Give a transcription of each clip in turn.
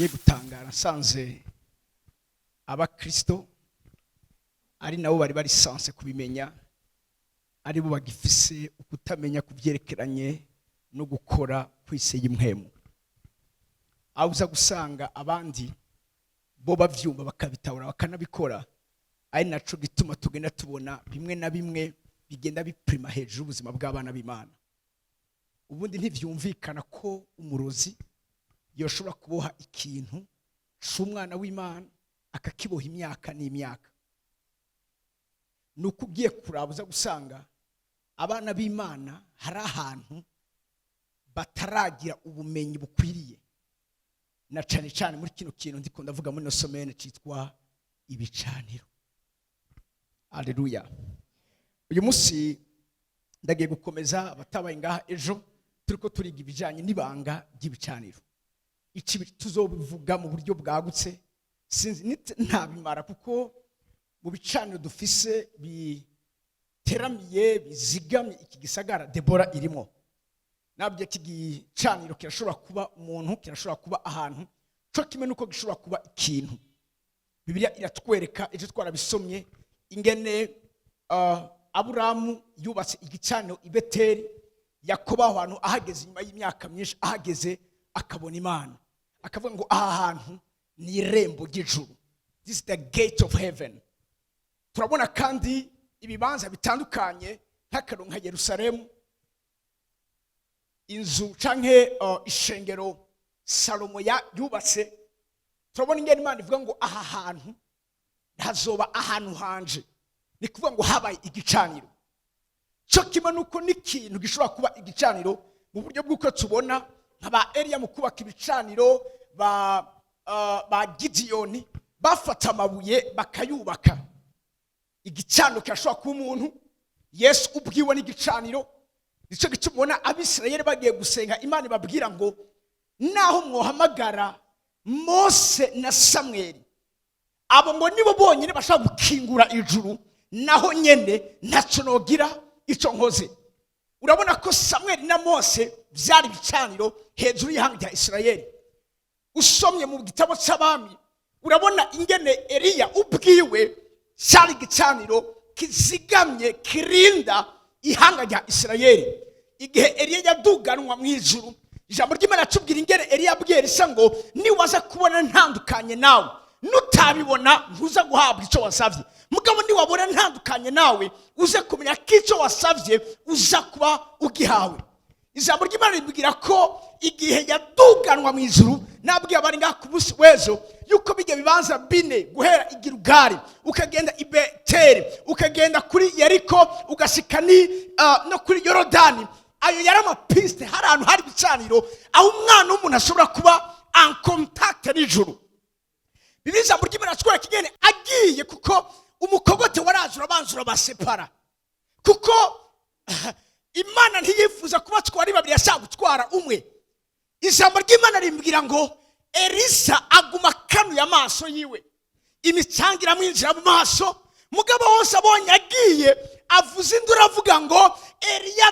ye gutangara nsanze abakristo ari nabo bari sanse kubimenya ari bo bagifise ukutamenya kuvyerekeranye no gukora kwiseye impwemu. Auza gusanga abandi bo bavyumva bakabitahura bakanabikora, ari naco gituma tugenda tubona bimwe na bimwe bigenda biprima hejuru ubuzima bw'abana b'Imana. Ubundi ntivyumvikana ko umurozi yoshobora kuboha ikintu c'umwana w'Imana akakiboha imyaka n'imyaka. Nuko ugiye kurabuza gusanga abana b'Imana hari ahantu bataragira ubumenyi bukwiriye, na cane cane muri kino kintu ndiko ndavuga muri no somene citwa ibicaniro. Haleluya. Uyu musi ndagiye gukomeza abatabaye ngaha ejo turiko turiga ibijanye n'ibanga ry'ibicaniro. Iki tuzobivuga mu buryo bwagutse, sinzi ntabimara kuko mu bicaniro dufise biteramiye bizigamye iki gisagara Debora irimo. Nabyo iki gicaniro kirashobora kuba umuntu, kirashobora kuba ahantu, cyo kimwe nuko gishobora kuba ikintu. Bibiliya iratwereka ejo twarabisomye ingene Aburamu yubatse igicaniro i Beteli, Yakobo ahantu ahageze nyuma y'imyaka myinshi ahageze akabona Imana, akavuga ngo aha hantu ni irembo ry'ijuru. This is the gate of heaven. Turabona kandi ibibanza bitandukanye nk'akaro nka Yerusalemu, inzu canke ishengero Salomo yubatse. Turabona ingene Imana ivuga ngo aha hantu hazoba ahantu hanje, ni kuvuga ngo habaye igicaniro. Cyo kimwe nuko n'ikintu gishobora kuba igicaniro mu buryo bw'uko tubona nk'aba Eliya mu kubaka ibicaniro, ba Gidiyoni bafata amabuye bakayubaka. Igicaniro kirashobora kuba umuntu. Yesu ubwiwe n'igicaniro. Nico gitubona Abisirayeli bagiye gusenga Imana ibabwira ngo naho mwohamagara Mose na Samweli, abo ngo nibo bonyine bashaka gukingura ijuru, naho nyene ntaco nogira ico nkoze. Urabona ko Samweli na Mose byari bicaniro hejuru y'ihanga rya Isirayeli. Usomye mu gitabo c'Abami urabona ingene Eliya ubwiwe cyari gicaniro kizigamye kirinda ihanga rya Isirayeli. Igihe Eliya yaduganwa mu ijuru, ijambo ry'Imana tubwira ingene Eliya abwiye Elisa ngo niwaza kubona ntandukanye nawe, nutabibona ntuza guhabwa ico wasavye, mugabo ndi wabona ntandukanye nawe uze kumenya kico wasavye uza kuba ugihawe. Ijambo ry'Imana ribwira ko igihe yaduganwa mu ijuru, nabwiye abari ngaha ku munsi w'ejo yuko bijya bibanza bine guhera i Gilgali ukagenda i Beteli ukagenda kuri Yeriko ugashika no kuri Yorodani. Ayo yari amapiste, hari ahantu hari bicaniro aho umwana w'umuntu ashobora kuba en contact n'ijuru. Bibiliya ijambo ry'Imana twara kigene agiye kuko umukogote warazura banzura basepara, kuko Imana ntiyifuza kuba twari babiri, yashaka gutwara umwe. Ijambo ry'Imana rimbwira ngo Elisa aguma kanuye amaso yiwe, imicangira mwinjira mu maso, mugabo wose abonye agiye avuza induru avuga ngo Eliya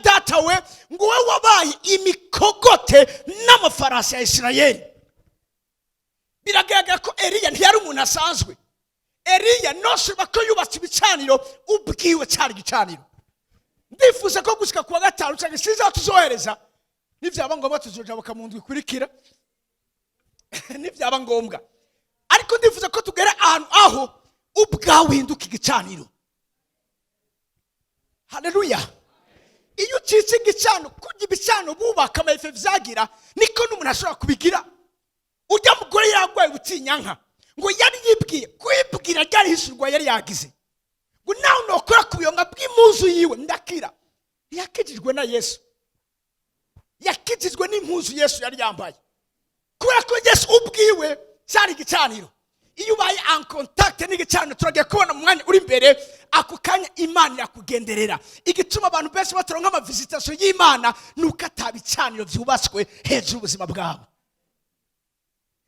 datawe, ngo we wabaye imikogote n'amafarasi ya Isirayeli. Biragaragara ko Eliya ntiyari umuntu asanzwe. Eliya noshobora ko yubatse ibicaniro ubwiwe cyari gicaniro. Ndifuza ko gushika kuwa gatanu cyangwa siza tuzohereza, nivyaba ngombwa tuzojabuka mu ndwi kurikira nivyaba ngombwa, ariko ndifuza ko tugera ahantu aho ubwawe hinduka igicaniro. Haleluya. Iyo ucitse igicano, kurya ibicano bubaka amayefe vyagira, niko n'umuntu ashobora kubigira. Urya mugore yaragwaye butinyanka ngo yari yibwiye kwibwira ryari hishurwa yari yagize ngo nawe nokora kubiyonga bw'impuzu yiwe ndakira. Yakijijwe na Yesu, yakijijwe n'impuzu Yesu yari yambaye, kubera ko Yesu ubwiwe cyari igicaniro. Iyo ubaye en contact n'igicaniro turagiye kubona mu mwanya uri imbere, ako kanya Imana irakugenderera. Igituma abantu benshi batoronka ama visitation y'Imana nuko atabicaniro vyubatswe hejuru ubuzima bwabo.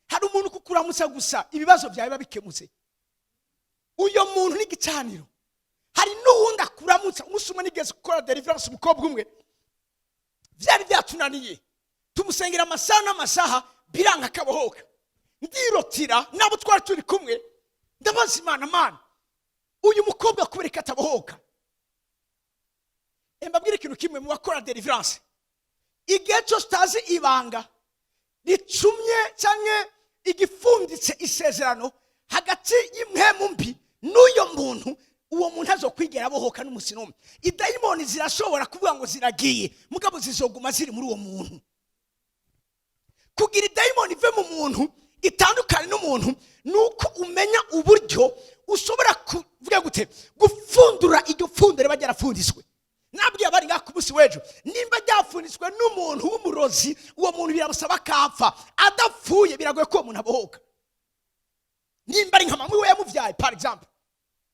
Hari umuntu kukuramutsa gusa ibibazo byawe babikemutse, uyo muntu n'igicaniro. Hari n'uwundi akuramutsa, umusumwe nigeze gukora deliverance umukobwa umwe, byari byatunaniye tumusengera amasaha n'amasaha, biranga kabohoka. Ndirotira nabo twari turi kumwe, ndabaza Imana, Mana, uyu mukobwa kubereka atabohoka. Mbabwira ikintu kimwe mu bakora deliverance, igihe cyose utazi ibanga ricumye cyangwa igifunditse isezerano hagati y'imwemu mbi n'uyo muntu, uwo muntu azokwigera abohoka n'umunsi n'umwe. Idayimoni zirashobora kuvuga ngo ziragiye, mugabo zizoguma ziri muri uwo muntu. Kugira idayimoni ive mu muntu itandukanye n'umuntu, nuko umenya uburyo ushobora kuvuga gute gufundura iryo fundure bagerafundiswe. Nabwiye abari ngaho ku munsi w'ejo, nimba ryafunditswe n'umuntu w'umurozi, uwo muntu birabusaba kapfa. Adapfuye biragoye ko uwo muntu abohoka. Nimba ari nka mama we yamuvyaye, par exemple,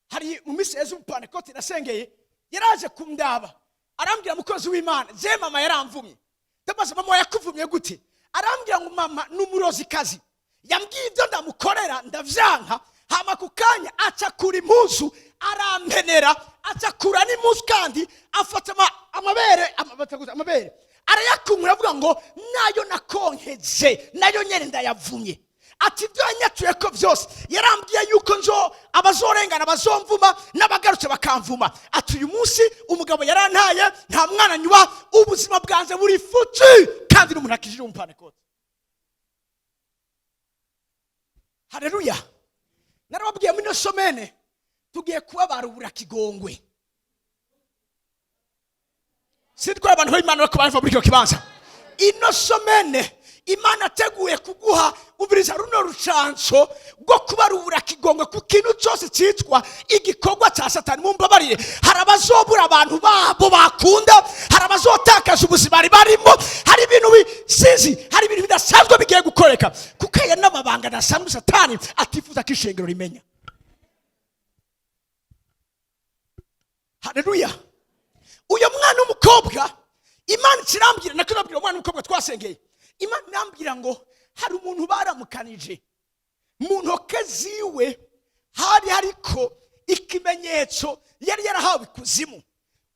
hari mu minsi y'ejo umupantekote nasengeye, yaraje kumndaba arambwira, mukozi w'Imana, je mama yaramvumye. Ndabaza, mama yakuvumye gute? Arambwira ngo mama n'umurozi kazi, yambwiye ibyo ndamukorera ndavyanka, hama kukanya aca kuri impuzu arampenera, aca kura n'impuzu kandi afata amabere arayakumura, avuga ngo nayo nakonkeje, nayo nyene ndayavumye. Ati ibyo yanyatuye ko byose yarambwiye yuko nzo abazorengana bazomvuma n'abagarutse bakamvuma. Ati uyu munsi umugabo yarantaye, nta mwana nyuba, ubuzima bwanze buri fuci, kandi n'umuntu akijije umupantekote. Haleluya. Narababwiye muri somene tugiye kubabara uburakigongwe. Sitwa abantu b'Imana bakubava muri cyo kibanza. Ino somene Imana ateguye kuguha ubiriza runo rucanco rwo kubara uburakigongwe ku kintu cyose cyitwa igikorwa cya Satani. Mumbabarire, hari abazobura abantu babo bakunda, hari abazotakaza ubuzima barimo, hari ibintu bisizi, hari ibintu bidasanzwe bigiye gukoreka kuko aya n'amabanga dasanzwe Satani atifuza ko ishengero rimenya. Haleluya. Uyo mwana w'umukobwa Imana kirambira, nakurabwira umwana w'umukobwa twasengeye, Imana nambira ngo hari umuntu baramukanije mu ntoke ziwe, hari hariko ikimenyetso yari yarahawe ikuzimu.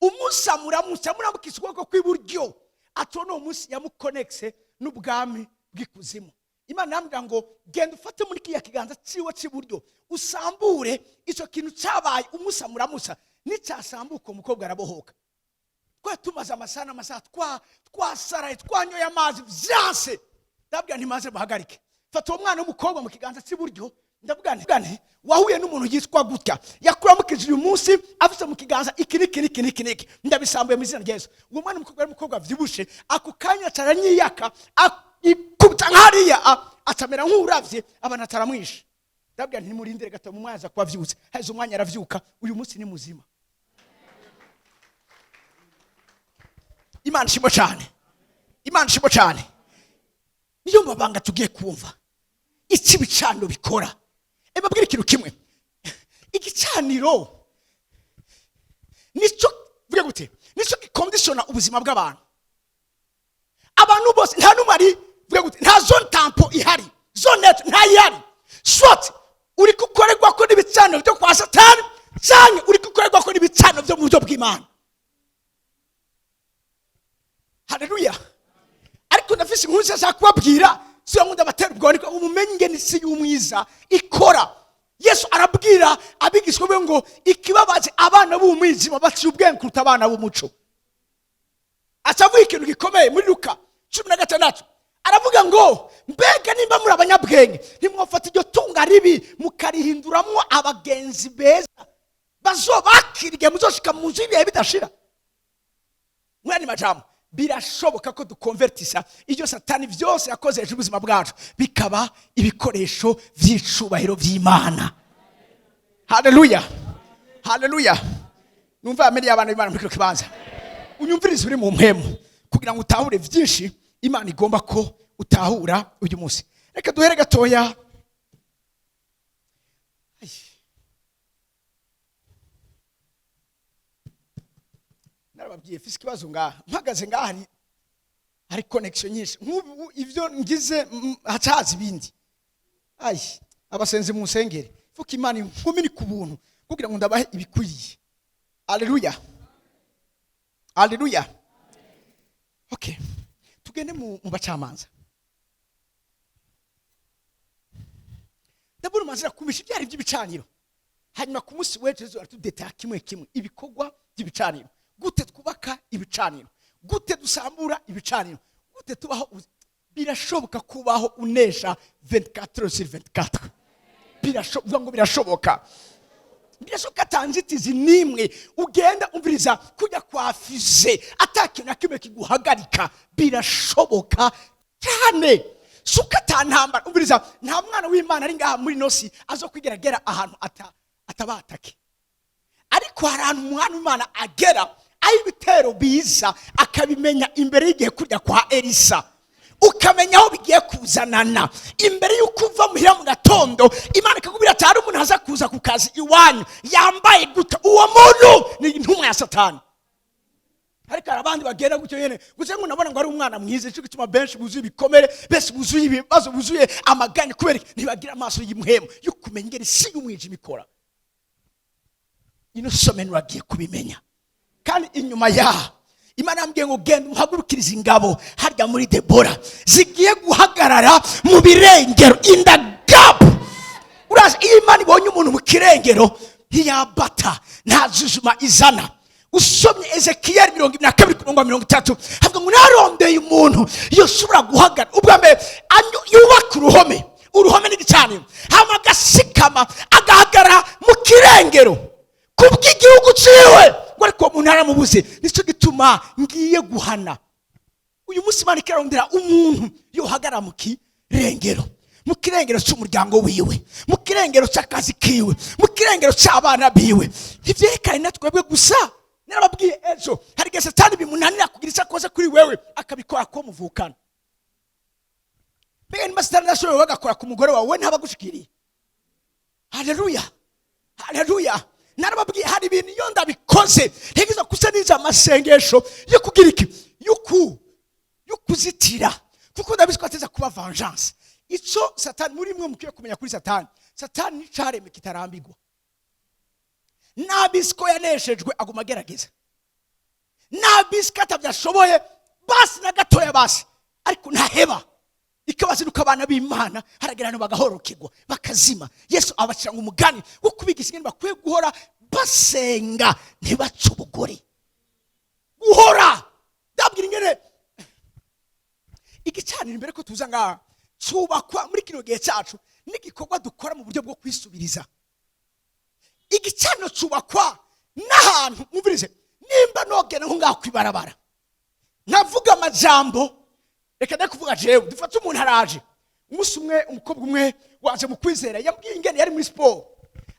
Umusamura muramukisa ukuboko kw'iburyo, atone umunsi yamukonekse n'ubwami bw'ikuzimu. Imana nambira ngo genda ufate muri kiya kiganza ciwe cy'iburyo, usambure icyo kintu cyabaye umusamura musa, nicyasambuka umukobwa arabohoka. Kwa tumaze amasaha twasaraye, twanyoye amazi vyase, ndabwira ntimaze bahagarike. Fata uwo mwana w'umukobwa mu kiganza cy'iburyo, ndavuga nti wahuye n'umuntu yitwa gutya, yakura mukije uyu munsi afite mu kiganza iki, ndabisambuye mu izina rya Yesu. Uwo mwana w'umukobwa vyibushe, ako kanya caranyiyaka, ikubita nkariya, atamera nk'uravye, abana taramwishe. Ndabwira nti murindire gato mu mwaza kwa vyutse, hazo umwanya aravyuka, uyu munsi ni muzima. Imana shimo cyane. Imana shimo cyane. Niyo mabanga tugiye kumva. Iki bicaniro bikora. Mbabwira ikintu kimwe. Igicaniro nico vuga gute? Nico gikonditiona ubuzima bw'abantu. Abantu bose nta numari vuga gute? Nta zone tampo ihari. Zone net nta ihari. Swat uri kukorerwa ko n'ibicaniro byo kwa Satani, cyane uri kukorerwa ko n'ibicaniro byo mu buryo bw'Imana. Haleluya. Ariko ndafise inkuru nshaka kubabwira, siyo nkunda batera ubwo ariko umumenye ingene isi y'umwiza ikora. Yesu arabwira abigishwa be ngo ikibabaje abana b'umwijima baciye ubwenge kuruta abana b'umuco. Acavuga ikintu gikomeye muri Luka 16, aravuga ngo mbega nimba muri abanyabwenge ntimwofata iryo tunga ribi mukarihinduramwo abagenzi beza bazobakirige muzoshika mu nzu ibihe bidashira. Mwani majambo, birashoboka ko dukonvertisa iyo Satani vyose yakoze ejo ubuzima bwacu bikaba ibikoresho vy'icubahiro vy'Imana. Haleluya. Haleluya. Numva ameri y'abantu b'Imana muri kibanza. Unyumvirize uri mu mpemu kugira ngo utahure vyinshi Imana igomba ko utahura uyu munsi. Reka duhere gatoya. Narababwiye fisi kibazo ngaha, mpagaze ngaha hari connection nyinshi. Nk'ubu ivyo ngize hacaza ibindi. Abasenzi mu nsengere fuka Imana nkumi ni kubuntu kugira ngo ndabahe ibikwiye. Haleluya. Haleluya. Okay. Tugende mu bacamanza. Debora mazira kumisha ibyari by'ibicaniro. Hanyuma ku munsi w'ejo aratudeta kimwe kimwe ibikorwa by'ibicaniro. Gute twubaka ibicaniro? Gute dusambura ibicaniro? Gute tubaho? Birashoboka kubaho unesha 24/24. Birashoboka. Birashoboka tanzitizi nimwe ugenda umviriza kujya kwa fize atakintu nakimwe kiguhagarika. Birashoboka cyane. Suka tantambara umviriza nta mwana w'Imana ari ngaha muri nosi azo kwigeragera ahantu atabatake. Ariko hari ahantu umwana w'Imana agera aho ibitero biza akabimenya imbere y'igihe kujya kwa Elisa. Ukamenya aho bigiye kuzanana imbere y'uko uva muhira mu gatondo Imana ikakubwira ati hari umuntu haza kuza ku kazi iwanyu yambaye guta uwo muntu ni intumwa ya Satani. Ariko abandi bagenda gutyo nyene gusa ngo nabona ngo ari umwana mwiza cyo gituma benshi buzuye ibikomere bese buzuye ibibazo buzuye amaganya kubera ntibagira amaso y'imhemu yo kumenya ingeri si umwijima ikora. Ino someni wagiye kubimenya kandi inyuma ya Imana yambwiye ngo genda uhagurukiriza ingabo harya muri Debora zigiye guhagarara mu birengero in the gap. Uraje Imana ibonye umuntu mu kirengero ntiyabata nta jujuma izana. Usomye Ezekiel 22:30 havuga ngo narondeye umuntu yoshobora guhagarara ubwa mbere yubaka uruhome n'igicaniro hama agasikama agahagarara mu kirengero kubw'igihugu ciwe. Ariko umuntu aramubuze nicyo gituma ngiye guhana uyu munsi. Imana ikarondera umuntu yohagarara mu kirengero cy'umuryango wiwe, mu kirengero cy'akazi kiwe, mu kirengero cy'abana biwe. Ivyerekanye natwebwe gusa. Narababwiye ejo hari igihe Satani bimunanira kugira icyo akoze kuri wewe akabikora ko muvukana. Mbega niba Satani nashoboye bagakora ku mugore wawe ntabagushikiriye. Haleluya. Narababwiye hari ibintu iyo ndabikoze ntegiza kusaniza amasengesho yo kugira iki yo kuzitira kuko ndabiswa ateza kuba vengeance. Ico Satani muri mwe mukiye kumenya kuri Satani ni careme kitarambirwa. Nabisiko yaneshejwe aguma gerageza. Nabisiko atabyashoboye basi na gatoya basi ariko ntaheba. Ikabaziruka abana b'Imana haragerana bagahorokirwa bakazima. Yesu abacira umugani wo kubigisha ingene bakwiye guhora basenga ntibace ubugore. Guhora ndabwira ingene igicaniro imbere ko tuza ngaha cyubakwa muri kino gihe cyacu n'igikorwa dukora mu buryo bwo kwisubiriza. Igicaniro cyubakwa n'ahantu muvirize nimba nogena nko ngaho kwibarabara navuga amajambo. Reka ndakuvuga jewe dufata umuntu haraje umunsi umwe umukobwa umwe waje mu kwizera yambwiye ingene yari muri sport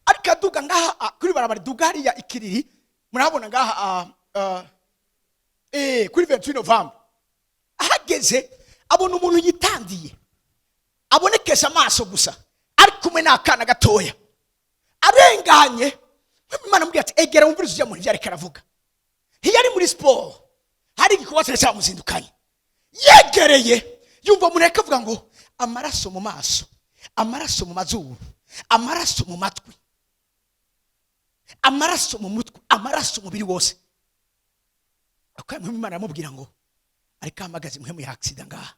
ariko aduga ngaha kuri barabara duga hariya ikiriri murabona ngaha kuri 28 November ahageze abona umuntu yitandiye abonekesha amaso gusa ari kumwe n'akana gatoya arenganye. Imana mubwira ati egera umvirize ujya muntu byari karavuga ntiyari muri sport hari igikorwa cyamuzindukanye. Yegereye yumva umuntu akavuga ngo amaraso mu maso, amaraso mu mazuru, amaraso mu matwi, amaraso mu mutwe, amaraso umubiri wose. Akwemwe Imana amubwira ngo ariko amagaze mwe mu accident ngaha.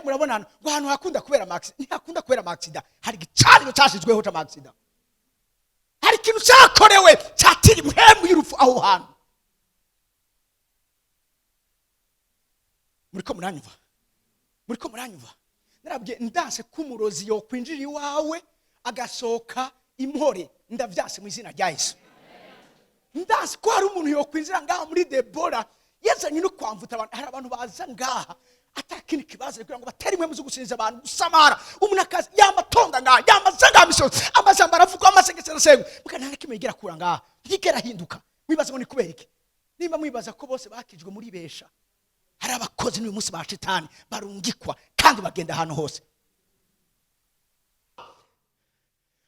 Murabona ngo hano hakunda kubera accident, ntihakunda kubera accident. Hari igicaniro cyashizweho cya accident. Hari ikintu cyakorewe cyatiri mwe y'urupfu aho hantu. Muriko muranyumva narabwiye ndanse kumurozi yo kwinjira iwawe agasoka impore ndavyase mu izina rya Yesu. Ndanse ko hari umuntu yo kwinjira ngaha muri Debora yazanye no kwamvuta abantu. Hari abantu baza ngaha atakini kibazo kugira ngo batari mwe muzo gusinza abantu gusamara umuntu akazi yamatonda ngaha yamazanga misozi amajambo aravuga amasengesero sengu mukana nakimwe igera kura ngaha yigera hinduka. Mwibaza ngo ni kubera iki? Nimba mwibaza ko bose bakijwe muri besha hari abakozi n'uyu munsi ba Shitani barungikwa kandi bagenda hano hose.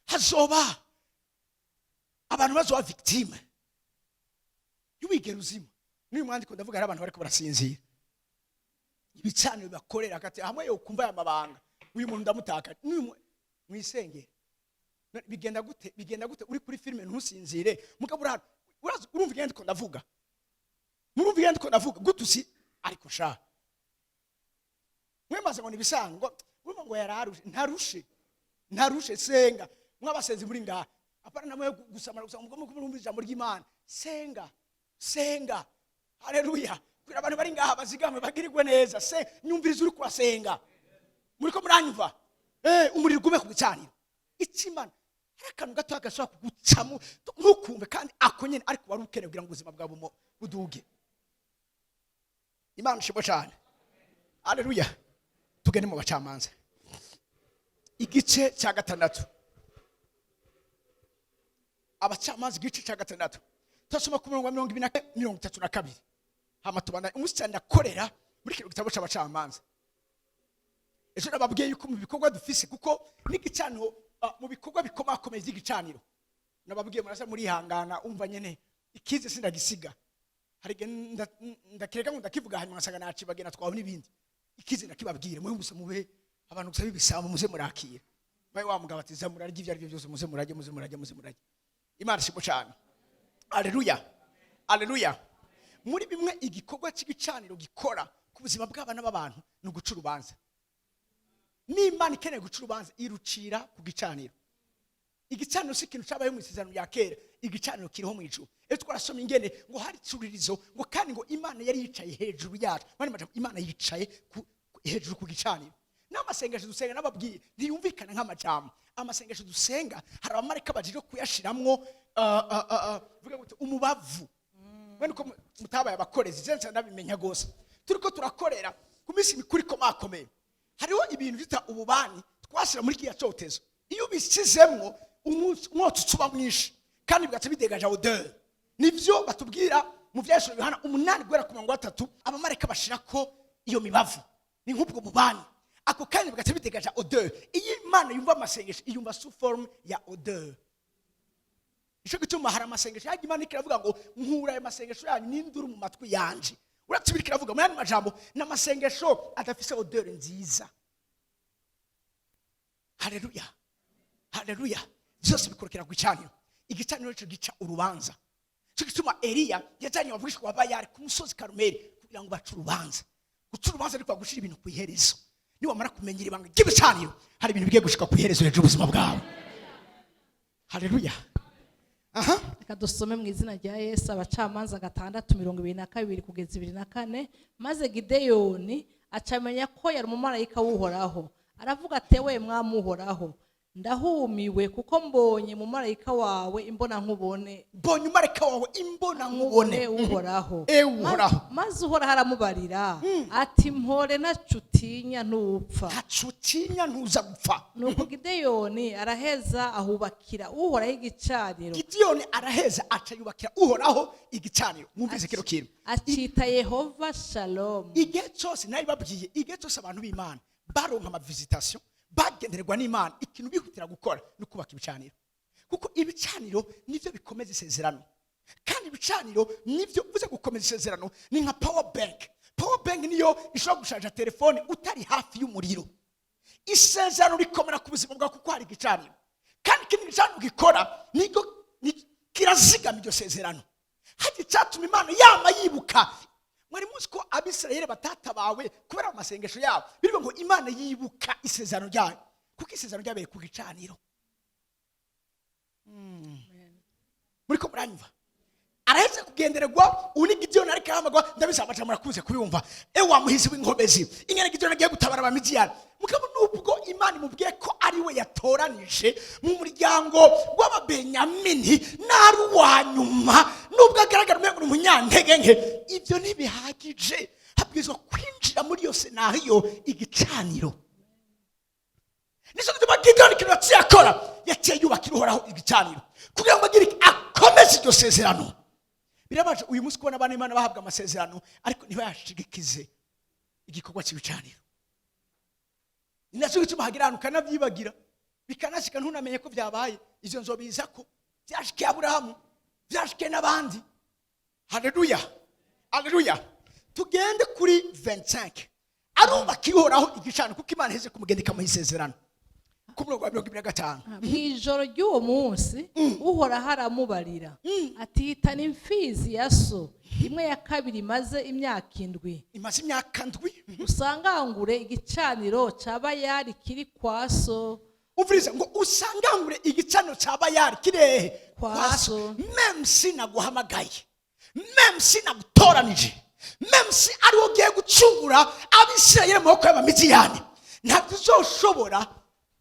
Hazoba abantu bazoba victime y'ubigera uzima. N'uyu mwandiko ndavuga hari abantu bariko barasinzira. Ibicaniro bakorera kati hamwe yo kumva ya mabanga uyu muntu ndamutaka n'uyu mwisengere. Bigenda gute uri kuri filime ntusinzire mugabo urumva igenda ko ndavuga. Murumva igenda ko ndavuga gutusi ariko sha mwemaze ngo nibisango urumva ngo yararushe ntarushe senga mwabasenzi muri ngaha apana namwe gusamara gusa mugomba kumva ijambo ry'Imana senga haleluya kugira abantu bari ngaha bazigamwe bagirirwe neza nyumviriza uri kwasenga muri ko muranyumva umuriro gume ku gicaniro ikimana akantu gato agashaka kugucamo ntukumve kandi akonyene ariko wari ukeneye kugira ngo ubuzima bwabo buduge. Imana ishimwe cyane. Haleluya. Tugende mu bacamanza igice cya 6. Abacamanza igice cya 6 tasoma ku 22 hama tubana umusitani akorera muri kino gitabo cy'abacamanza. Ejo nababwiye yuko mu bikorwa dufise kuko n'igicaniro mu bikorwa bikomakomeye by'igicaniro nababwiye murasa muri hangana umva nyene ikize sindagisiga hari ndakireka ngo ndakivuga hanyuma nsaga nacibagena twaho n'ibindi ikize ndakibabwire mwe musa mube abantu gusaba ibisabo muze murakira baye wa mugabo ati zamura ry'ivyo arivyo byose muze murage. Imana shimo cyane. Haleluya. Muri bimwe igikorwa cy'igicaniro gikora ku buzima bw'abana b'abantu no guca urubanza. N'Imana ikeneye guca urubanza irucira ku gicaniro. Igicaniro si ikintu cyabaye mu isezerano ya kera, igicaniro kiriho mu ijuru. Twarasoma ingene ngo hari curirizo ngo kandi ngo Imana yari yicaye hejuru yacu. Imana yicaye hejuru ku gicaniro. N'amasengesho dusenga nababwiye ntiyumvikana nk'amajambo. Amasengesho dusenga hari abamarika bajije kuyashiramwo vuga gute umubavu. Wene ko mutabaye abakorezi zense ndabimenya gose. Turiko turakorera ku minsi mikuru ikomakomeye. Hariho ibintu bita ububani twashira muri kiya cotezo. Iyo bisizemwo umwotsi ucuba mwinshi kandi bigaca bidegaje odeur. Nivyo batubwira mu vyashiro Yohana 8:3 abamarika bashirako iyo mibavu. Ni nk'ubwo bubani. Ako kandi bigaca bidegaje odeur. Iyo Imana yumva amasengesho iyumva sous forme ya odeur. Ico gituma hari amasengesho yaje Imana ikiravuga ngo nkura ayo masengesho yanyu n'induru mu matwi yanje. Uratsibira kiravuga muri amajambo n'amasengesho adafise odeur nziza. Haleluya. Byose bikorokera ku gicaniro. Igicaniro cyo gica urubanza. Cyo gituma Eliya yajanye abavugishwa babayari ku musozi Karumeli kugira ngo bacu urubanza. Guca urubanza ariko gushira ibintu ku iherezo. Ni wamara kumenyera ibanga ry'igicaniro hari ibintu bigiye gushika ku iherezo hejuru ubuzima bwawe. Haleluya. Reka dusome mu izina rya Yesu abacamanza 6:22 kugeza 24 maze Gideyoni acamenya ko yari umumarayika w'Uhoraho aravuga ati we mwamuhoraho ndahumiwe kuko mbonye mu marayika wawe imbona nkubone mbonye umarayika wawe imbona nkubone Uhoraho maze Uhoraho aramubarira ati mpore nacutinya ntupfa nacutinya ntuza gupfa. Nuko Gideyoni araheza ahubakira Uhoraho igicaniro. Gideyoni araheza acayubakira Uhoraho igicaniro. Mwumvise kiro kintu acita Yehova Shalom. Igihe cyose nayi babwiye igihe cyose abantu b'Imana baronka ama visitation bagenderwa n'Imana ikintu bihutira gukora no kubaka ibicaniro kuko ibicaniro nivyo bikomeza isezerano kandi ibicaniro nivyo uze gukomeza isezerano. Ni nka power bank niyo ishobora gushaja telefone utari hafi y'umuriro. Isezerano rikomera ku buzima bwa kuko hari igicaniro kandi kindi gicaniro gikora nigo kirazigama iryo sezerano. Hadi cyatuma Imana yama yibuka. Mwari muzi ko Abisirayeli batatabawe kubera amasengesho yabo birimo ngo Imana yibuka isezerano ryayo kuko isezerano ryabaye ku gicaniro. Muri ko muranyumva araheze kugendererwa uni Gideyoni ariko ahamagwa ndabisa amaca murakuze kubiyumva wa muhizi w'inkobezi ingene Gideyoni agiye gutabara abamidiyani mukabo nubwo Imana imubwiye ko ari we yatoranije mu muryango w'ababenyamini nari wanyuma nubwo agaragara umengo umunyantege nke ivyo ntibihagije habwizwa kwinjira muri yo senario igicaniro. Nizo gituma Gideyoni kintu yakora yaciye yubakira Uhoraho igicaniro kugira ngo agire akomeze iryo sezerano. Birabaje uyu munsi kubona abana Imana bahabwa amasezerano ariko ntibayashigikize igikorwa cy'ibicaniro. Ninazo gituma hagira ahantu kanavyibagira bikanashika ntunamenye ko byabaye izo nzobiza ko byashikiye Aburahamu byashikiye n'abandi. Haleluya. Tugende kuri 25 arubakira Uhoraho igicaniro kuko Imana iheze kumugendeka mu isezerano. ku murongo wa 25. mw'ijoro ry'uwo munsi uhoraho aramubarira ati hitana imfizi ya so imwe ya kabiri imaze imyaka 7 imaze imyaka 7 usangangure igicaniro ca bayali kiri kwa so. uviriza ngo usangangure igicaniro ca bayali kirehe Kwa so. meme sinaguhamagaye, meme sinagutoranije, meme si ari ugiye gucungura abisirayeli mu maboko y'abamidiyani, ntabwo uzoshobora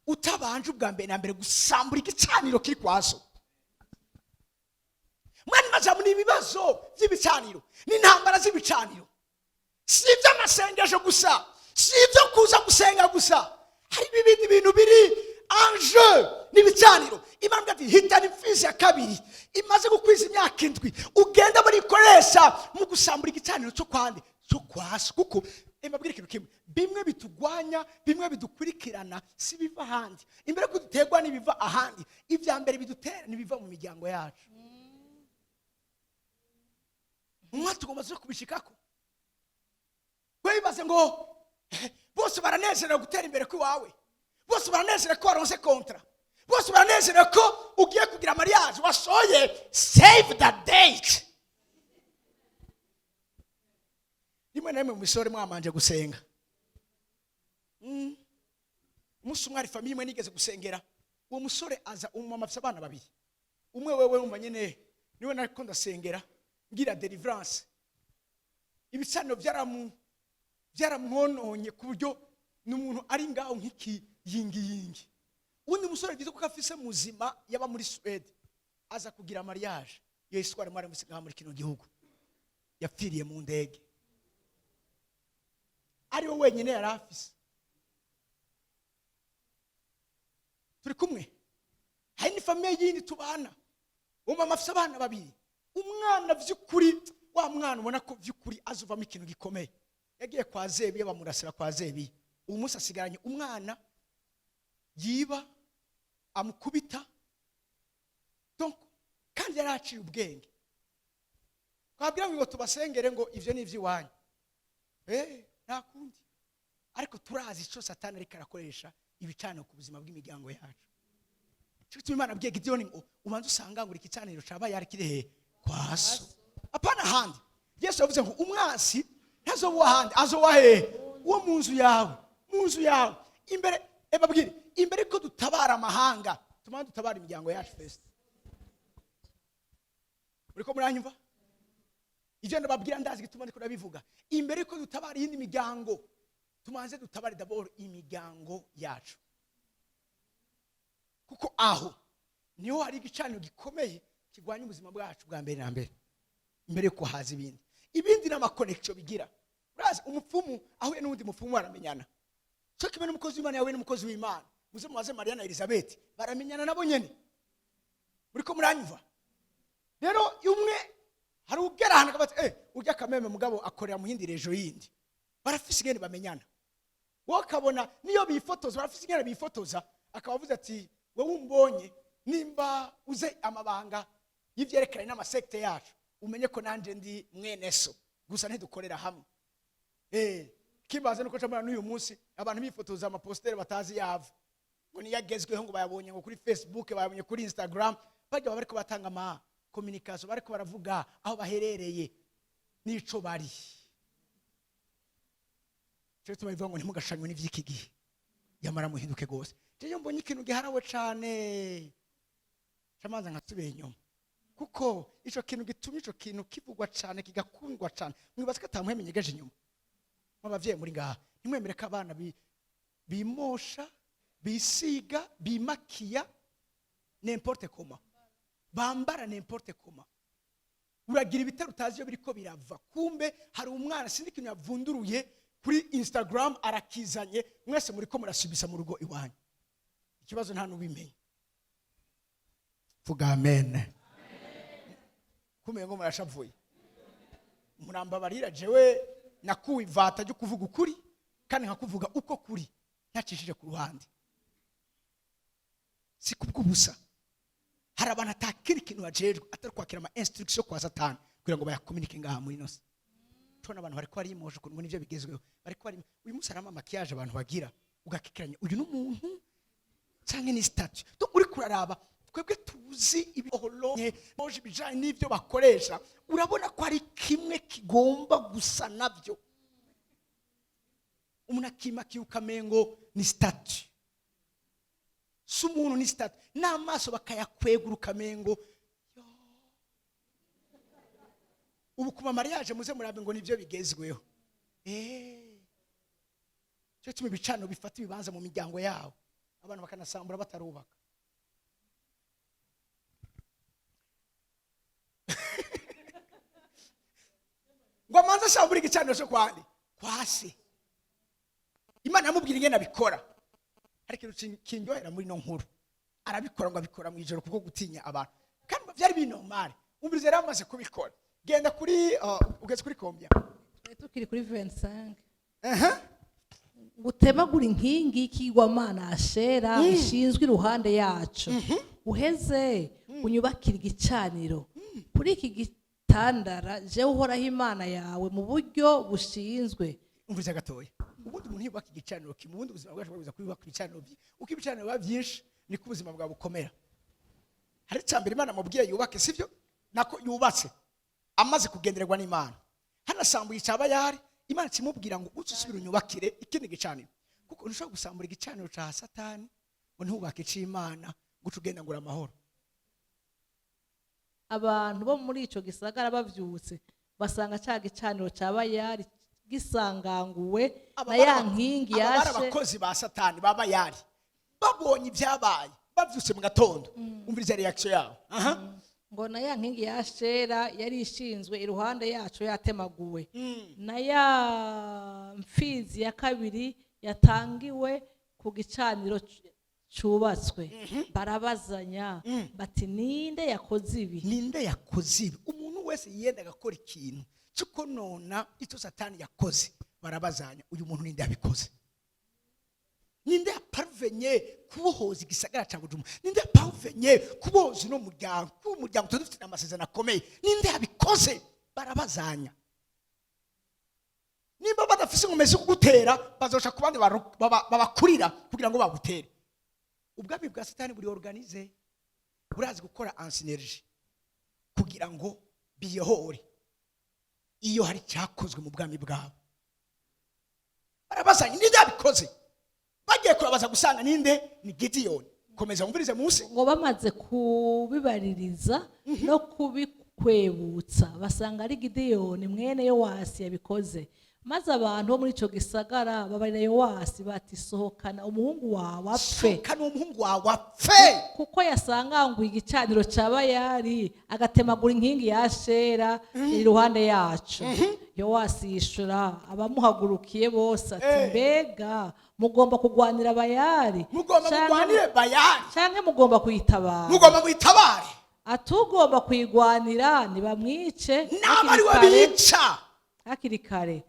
utabanje ubwa mbere na mbere gusambura igicaniro kiri kwa so. Mwani majamu ni ibibazo by'ibicaniro, ni intambara z'ibicaniro, si iby'amasengesho gusa, si ibyo kuza gusenga gusa, hari ibindi bintu biri anje n'ibicaniro. Imana ati hitana imfizi ya kabiri imaze gukwiza imyaka 7 ugenda barikoresha mu gusambura igicaniro cyo kwande cyo kwasi, kuko mbabwira ikintu kimwe, bimwe bitugwanya, bimwe bidukurikirana, si biva ahandi. Imbere ko dutegwa n'ibiva ahandi, ibya mbere bidutera nibiva mu miryango yacu. Umwe tugomba zo kubishikako. Wibaze ngo bose baranezera gutera imbere kwiwawe, bose baranezera ko waronse kontra, bose baranezera ko ugiye kugira mariage wasoye save the date. Rimwe na rimwe mu misore mwamanje gusenga, umunsi umwe ari famille imwe nigeze gusengera, uwo musore aza umumama afite abana 2, umwe wewe umanyene niwe nariko ndasengera ngira deliverance. Ibicaniro byaramwononye ku buryo n'umuntu ari ngaho nk'iki yingi. Undi musore gize ko afise muzima yaba muri Swede aza kugira mariage, Yesu ari mwari musiga muri kino gihugu, yapfiriye mu ndege, ari we wenyine yari afise. Turi kumwe, hari ni famille yindi tubana, umama afise abana 2, umwana vy'ukuri, wa mwana ubona ko vy'ukuri azuvamo ikintu gikomeye. Yagiye kwa Zebi, yabamurasira kwa Zebi, uwo munsi asigaranye umwana yiba amukubita, donc kandi yaraciye ubwenge. Twabwira ngo tubasengere ngo ivyo ni ivy'iwanyu, nta kundi, ariko turazi ico Satani ariko arakoresha ibicaniro ku buzima bw'imiryango yacu. Cyo Imana abwiye Gideon ngo ubanze usangangura igicaniro caba yari kirehe kwa so, apana handi. Yesu yavuze ngo umwasi ntazobuwa handi, azowa hehe? Uwo munzu yawe, munzu yawe. Imbere ebabwire, imbere ko dutabara amahanga, tumande dutabara imiryango yacu first. Uriko muranyumva? Ivyo ndababwira ndazi gituma ndiko ndabivuga. Imbere ko dutabara yindi miryango, tumanze dutabare d'abord imiryango yacu, kuko aho niho hari igicaniro gikomeye kigwanya ubuzima bwacu bwa mbere na mbere, imbere ko haza ibindi n'ama connection bigira. Urazi umupfumu aho n'undi mupfumu baramenyana, cyo kimwe n'umukozi w'Imana yawe n'umukozi w'Imana, muze mubaze Maria na Elizabeth baramenyana nabo nyene. Muriko muranyumva? Rero umwe hari ugera hana kabati ujya kameme mugabo akorera mu yindi rejo yindi, barafise ingene bamenyana. Wowe kabona niyo bifotoza, barafise ingene bifotoza, akabavuza ati wowe umbonye nimba uze amabanga y'ivyerekanye n'amasekte yacu, umenye ko nanje ndi mwene so, gusa ntidukorera hamwe. Kibaze nuko camara n'uyu munsi abantu bifotoza ama poster batazi yavo, ngo niyagezweho ngo bayabonye ngo kuri Facebook, bayabonye kuri Instagram, bajya bariko batanga ama communication, bariko baravuga aho baherereye nico bari. Cyo tubavuga ngo ntimugashanywe n'ivyiki gihe, yamara muhinduke gose. Jeyo mbonye ikintu giharawe cane, camanza nkasubira inyuma, kuko ico kintu gitumye ico kintu kivugwa cane kigakundwa cane. Mwibaza ko atamuhemenyegeje inyuma. Mwabavye muri ngaha, nimwemere ko abana bimosha, bisiga, bimakiya n'importe comment, bambara n'importe comment. Uragira ibitero utazi yo biriko birava, kumbe hari umwana sindi kintu yavunduruye kuri Instagram arakizanye, mwese muri ko murasubisa mu rugo iwanyu. Ikibazo nta nubimenye. Vuga amen. Kumenya ngo murashavuye. Murambabarira jewe nakuwe ivata ryo kuvuga ukuri kandi nkakuvuga uko kuri, ntacishije ku ruhande. Si kubw'ubusa. Hari abantu atakira ikintu bajejwe atari kwakira ama instruction kwa Satani kugira ngo bayakomunike ngaha muri nose. Tona abantu bariko ari imosho kuntu nivyo bigezweho. Bariko ari uyu munsi arama makiyaje abantu bagira ugakikiranye uyu n'umuntu canke ni statue uri kuraraba twebwe tuzi ibiholoye moje bijanye n'ivyo bakoresha urabona ko ari kimwe kigomba gusa navyo umuntu akima kiukamengo ni statue sumuntu ni statue n'amaso bakayakwegura ukamengo ubu kuma mariage muze murabe ngo nivyo bigezweho cyo tumi bicano bifata ibibanza mu miryango yabo abana bakanasambura batarubaka ngo amanza shambura igicaniro cyo kwandi kwase Imana yamubwira ingene abikora ariko kinjohera muri no nkuru arabikora ngo abikora mu ijoro kuko gutinya abantu kandi byari binomare umvirize yaramaze kubikora genda kuri ugeze kuri kombya tukiri kuri 25 gutemagura inkingi y'ikigwamana ashera ishinzwe iruhande yacu uheze unyubakira igicaniro kuri iki gitandara je uhoraho Imana yawe mu buryo bushinzwe umvirize gatoya ubundi umuntu yubaka igicaniro kimubundi ubuzima bwacu bwabuza kubaka igicaniro uko ibicaniro biba byinshi niko ubuzima bwa bukomera hari cyambere Imana mubwiye yubake sivyo nako yubatse amaze kugendererwa n'Imana hanasambuye icaba yari Imana kimubwira ngo ususubira unyubakire ikindi gicaniro kuko ushobora gusambura igicaniro ca Satani ngo ntubake c'Imana gutugenda ngura amahoro abantu bo muri ico gisagara bavyutse basanga ca gicaniro caba yari gisanganguwe na ya nkingi yashe abakozi ba Satani baba yari babonye ibyabaye bavyutse mu gatondo umviriza reaction yabo ngo na ya nkingi yashera yari ishinzwe iruhande yacu yatemaguwe na ya mfizi ya kabiri yatangiwe ku gicaniro cubatswe barabazanya bati ninde yakoze ibi umuntu wese yenda gakora ikintu cyo nona icyo Satani yakoze barabazanya uyu muntu ninde yabikoze ninde yaparvenye kubohoza igisagara cya Bujumbura ninde yaparvenye kubohoza no umuryango tudufite amasezerano akomeye ninde yabikoze barabazanya nimba badafise ngomeze kugutera bazosha kubandi babakurira kugira ngo bagutere ubwabi bwa Satani buri organize burazi gukora en synergie kugira ngo biyohore iyo hari cyakozwe mu bwami bwabo barabazanye ninde yabikoze bagiye kurabaza gusanga ninde ni Gideon komeza umvirize munsi ngo bamaze kubibaririza no kubikwebutsa basanga ari Gideon mwene Yowasi yabikoze maze abantu bo muri ico gisagara babarira Yowasi bati sohokana umuhungu wawe apfe kuko yasanganguye igicaniro caba yari agatemagura inkingi yashera iruhande yacu Yowasi yishura abamuhagurukiye bose ati mbega mugomba kugwanira abayari canke mugomba kuyitabara atugomba kuyigwanira nibamwice n'abari wabica hakiri kare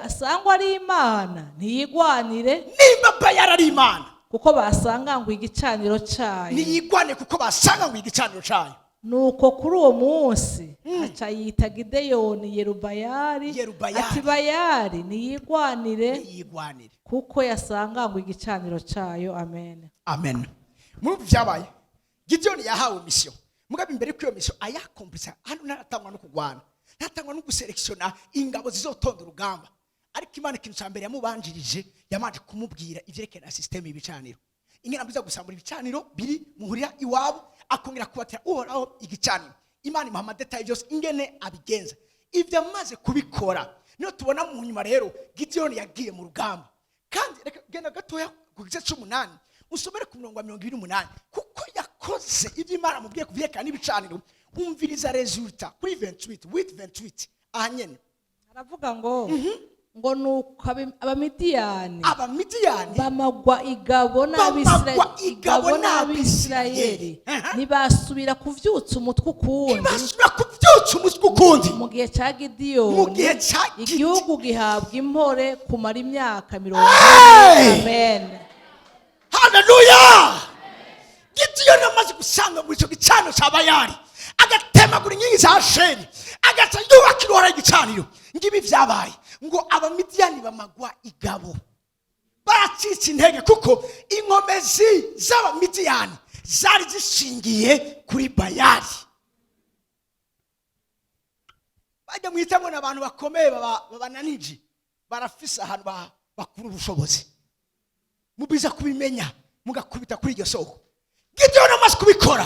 asangwa ari Imana ntiyigwanire nimba bayari ari Imana kuko basanga ngo igicaniro cyayo ntiyigwane kuko basanga ngo igicaniro cyayo nuko kuri uwo munsi aca yita Gideyoni Yerubayari ati bayari ntiyigwanire kuko yasanga ngo igicaniro cyayo amen mu byabaye Gideyoni yahawe mission mugabe imbere ko iyo mission ayakomplisa hano naratangwa no kugwana natangwa no guselektiona ingabo zizotonda urugamba ariko Imana ikintu cyambere yamubanjirije yamanje kumubwira ivyerekana system y'ibicaniro ingena mbiza gusambura ibicaniro biri muhurira iwabo akongera kubatira uhoraho igicaniro Imana imuha detail byose ingene abigenza ivyo amaze kubikora niyo tubona mu nyuma rero Gideon yagiye mu rugamba kandi reka genda gatoya ku gice 18 usomere ku 28 kuko yakoze ivyo Imana mubwiye kuvyerekana n'ibicaniro umviriza resulta kuri 28 with 28 ahanyene aravuga ngo nuko abamidiyani bamagwa igabo n'Abisirayeli ntibasubira kuvyutsa umutwe ukundi mu gihe cya Gideyoni igihugu gihabwa impore kumara imyaka 40 amen haleluya Gideyoni amaze gusanga muri cyo gicaniro cy'abayari agatemagura inkingi za Asheri agaca yubakira igicaniro ngibi vyabaye ngo abamidiyani bamagwa igabo baracitse intege kuko inkomezi z'abamidiyani zari zishingiye kuri Bayali. Bajya muhitamwe n'abantu bakomeye babananije, barafise ahantu bakuru ubushobozi, mubiza kubimenya mugakubita kuri iryo soko. Gideon amaze kubikora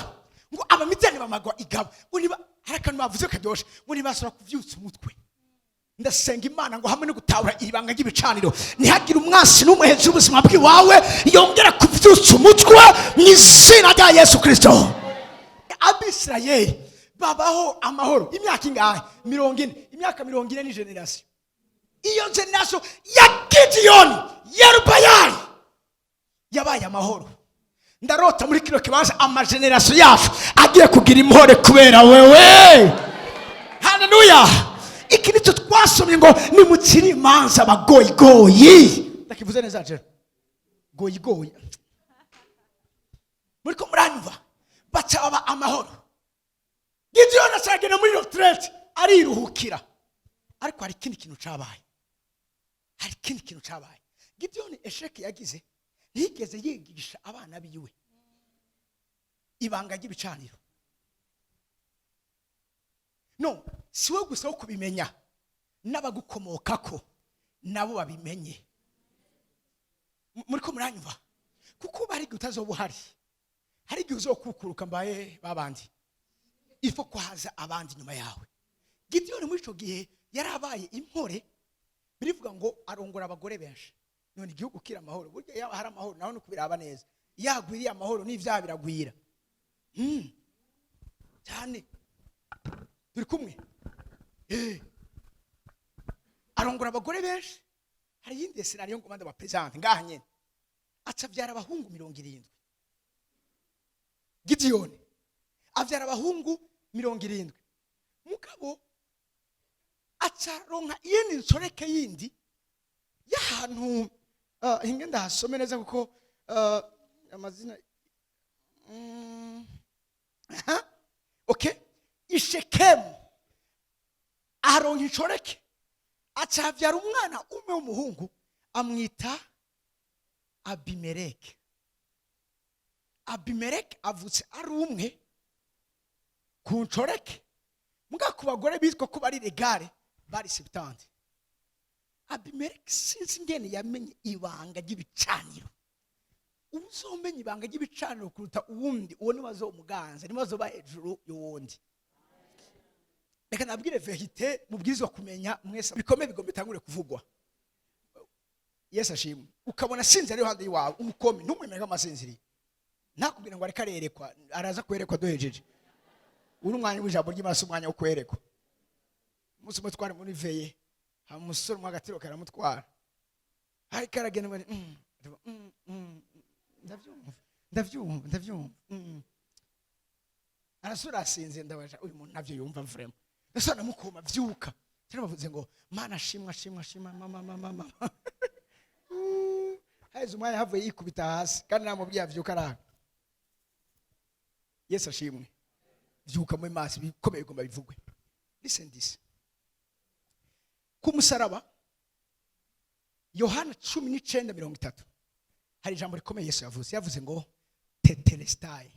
ngo abamidiyani bamagwa igabo, ngo niba harakantu bavuze karyoshe, ngo nibasura kuvyutsa umutwe. Ndasenga Imana ngo hamwe no gutahura ibanga ry'ibicaniro ntihagire umwasi n'umwe hejuru y'ubuzima bw'iwawe yongera kuvyutsa umutwe mu izina rya Yesu Kristo. Abisirayeli babaho amahoro imyaka ingahe? 40. Imyaka 40 ni generation. Iyo generation ya Gideon Yerubayali yabaye amahoro. Ndarota muri kino kibanza amageneration yacu agiye kugira imhore kubera wewe. Haleluya. Iki nicyo twasomye ngo nimukiri imanza abagoyigoyi. Ndakivuze neza je? Goyigoyi. Muriko muranyumva? Bacaba amahoro. Gideon ashagena muri retraite ariruhukira. Ariko hari ikindi kintu cabaye. Hari ikindi kintu cabaye. Gideon esheke yagize ntigeze yigisha abana biwe ibanga ry'ibicaniro. No, siwe gusa kubimenya n'abagukomokako nabo babimenye. Muriko muranyumva? Kuko bari gutazobuhari. Hari igihe uzokukuruka mbaye babandi. Ifo kwaza abandi nyuma yawe. Gideon muri ico gihe yarabaye impore, birivuga ngo arongora abagore benshi. None igihugu kira amahoro. Burya yaba hari amahoro naho no kubiraba neza. Yagwiriye amahoro n'ivyaha biragwira. Cyane. Turi kumwe? Arongora abagore benshi. Hari yindi scenario ngo manda bapresente ngaha nyene. Acavyara abahungu 70. Gideon avyara abahungu 70. Mugabo acaronka yindi nsoreke yindi y'ahantu hinge ndahasome neza kuko amazina okay. Ishekemu aronka inshoreke acavyara umwana umwe w'umuhungu amwita Abimeleki. Abimeleki avutse ari umwe ku nshoreke, muga ku bagore bitwa ko bari regare bari 70. Abimeleki sinzi ngene yamenye ibanga ry'ibicaniro. Uzomenya ibanga ry'ibicaniro kuruta uwundi, uwo ni bazomuganza, ni bazoba hejuru y'uwundi. Reka nabwire verite mubwirizwa kumenya mwese bikomeye bigombe tangure kuvugwa. Yesu ashimwe. Ukabona sinzi ari handi yawe umukome ntumwemere amasinziri. Nakubwira ngo areka rerekwa, araza kwerekwa dohejeje. Uri umwanya w'ijambo ry'Imana umwanya wo kwerekwa. Umunsi umwe twari muri veye, hamusore mwagatiro karamutwara. Hari karagenda ngo ndavyumva. Arasura asinze ndabaja uyu muntu navyo yumva vraiment. Ese namukoma vyuka. Cyane bavuze ngo Mana shimwa mama. Haizo umwanya havuye yikubita hasi kandi namubwiye avyuka ara. Yesu ashimwe. Vyuka mu mazi bikomeye gomba bivugwe. Listen this. Ku musaraba Yohana 19:30 hari ijambo rikomeye Yesu yavuze ngo tetelestai.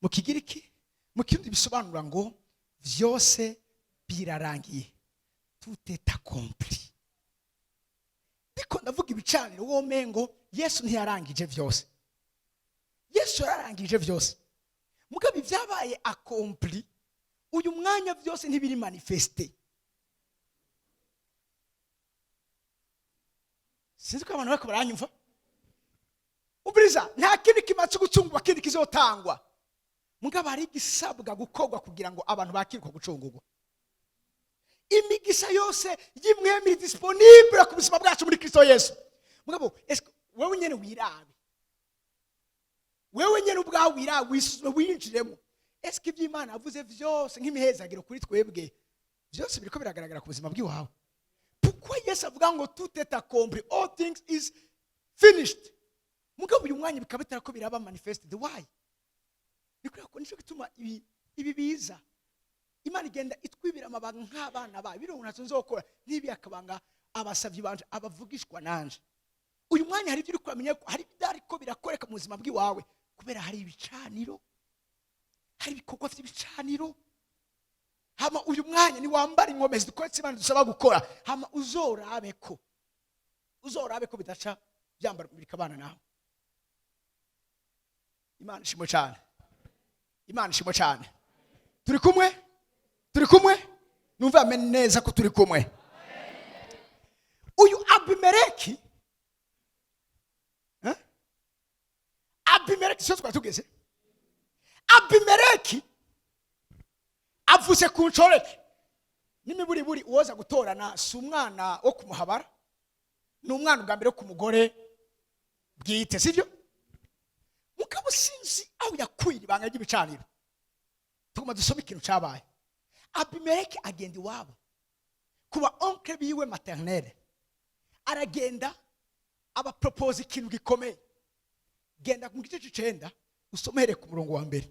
Mu Kigiriki mu Kirundi bisobanura ngo vyose birarangiye, tout est accompli. Biko ndavuga ibicaniro wo mengo Yesu ntiyarangije vyose. Yesu yararangije vyose. Mugabe vyabaye accompli, uyu mwanya vyose ntibiri manifeste. Sinzi ko abantu bako baranyumva. Ubiriza nta kindi kimatse gucungwa kindi kizotangwa. Mugabo ari gisabwa gukogwa kugira ngo abantu bakirwa gucungurwa. Imigisha yose y'imwemiri disponible ku buzima bwacu muri Kristo Yesu. Mugabo wewe nyene wirabe. Wewe nyene ubwawe wirabe winjiremo. Eske iby'Imana avuze vyose nk'imihezagiro kuri twebwe vyose biriko biragaragara ku buzima bw'iwawe. Pourquoi Yesu avuga ngo tout est accompli, all things is finished. Mugabo uyu mwanya bikabitara ko biraba manifested. Why? Nikuri ko nico gituma ibi biza. Imana igenda itwibira amabanga nk'abana ba biro unazo nzokora nibi akabanga abasavyi banje abavugishwa nanje. uyu mwanya hari ibyo uri kwamenya ko hari ibyariko birakoreka mu buzima bw'iwawe kubera hari ibicaniro, hari ibikorwa by'ibicaniro. Hama uyu mwanya ni wambara inkomezi dukoretse Imana dusaba gukora, hama uzorabe ko bidaca byambara bikabana nawe. Imana ishimwe cyane, Imana ishimwe cyane. Turi kumwe numva amenye neza ko turi kumwe. Uyu Abimeleki sio twatugeze. Abimeleki avuze ku nshoreke n'imiburiburi uwoza gutorana si umwana wo kumuhabara, ni umwana ubwa mbere wo ku mugore bwite, sibyo? Mugabo sinzi aho yakuye ibanga ry'ibicaniro. Tuguma dusoma ikintu cyabaye. Abimeleki agenda iwabo kuba oncle biwe maternelle, aragenda aba propose ikintu gikomeye. Genda mu gice cy'icenda usomere ku murongo wa mbere.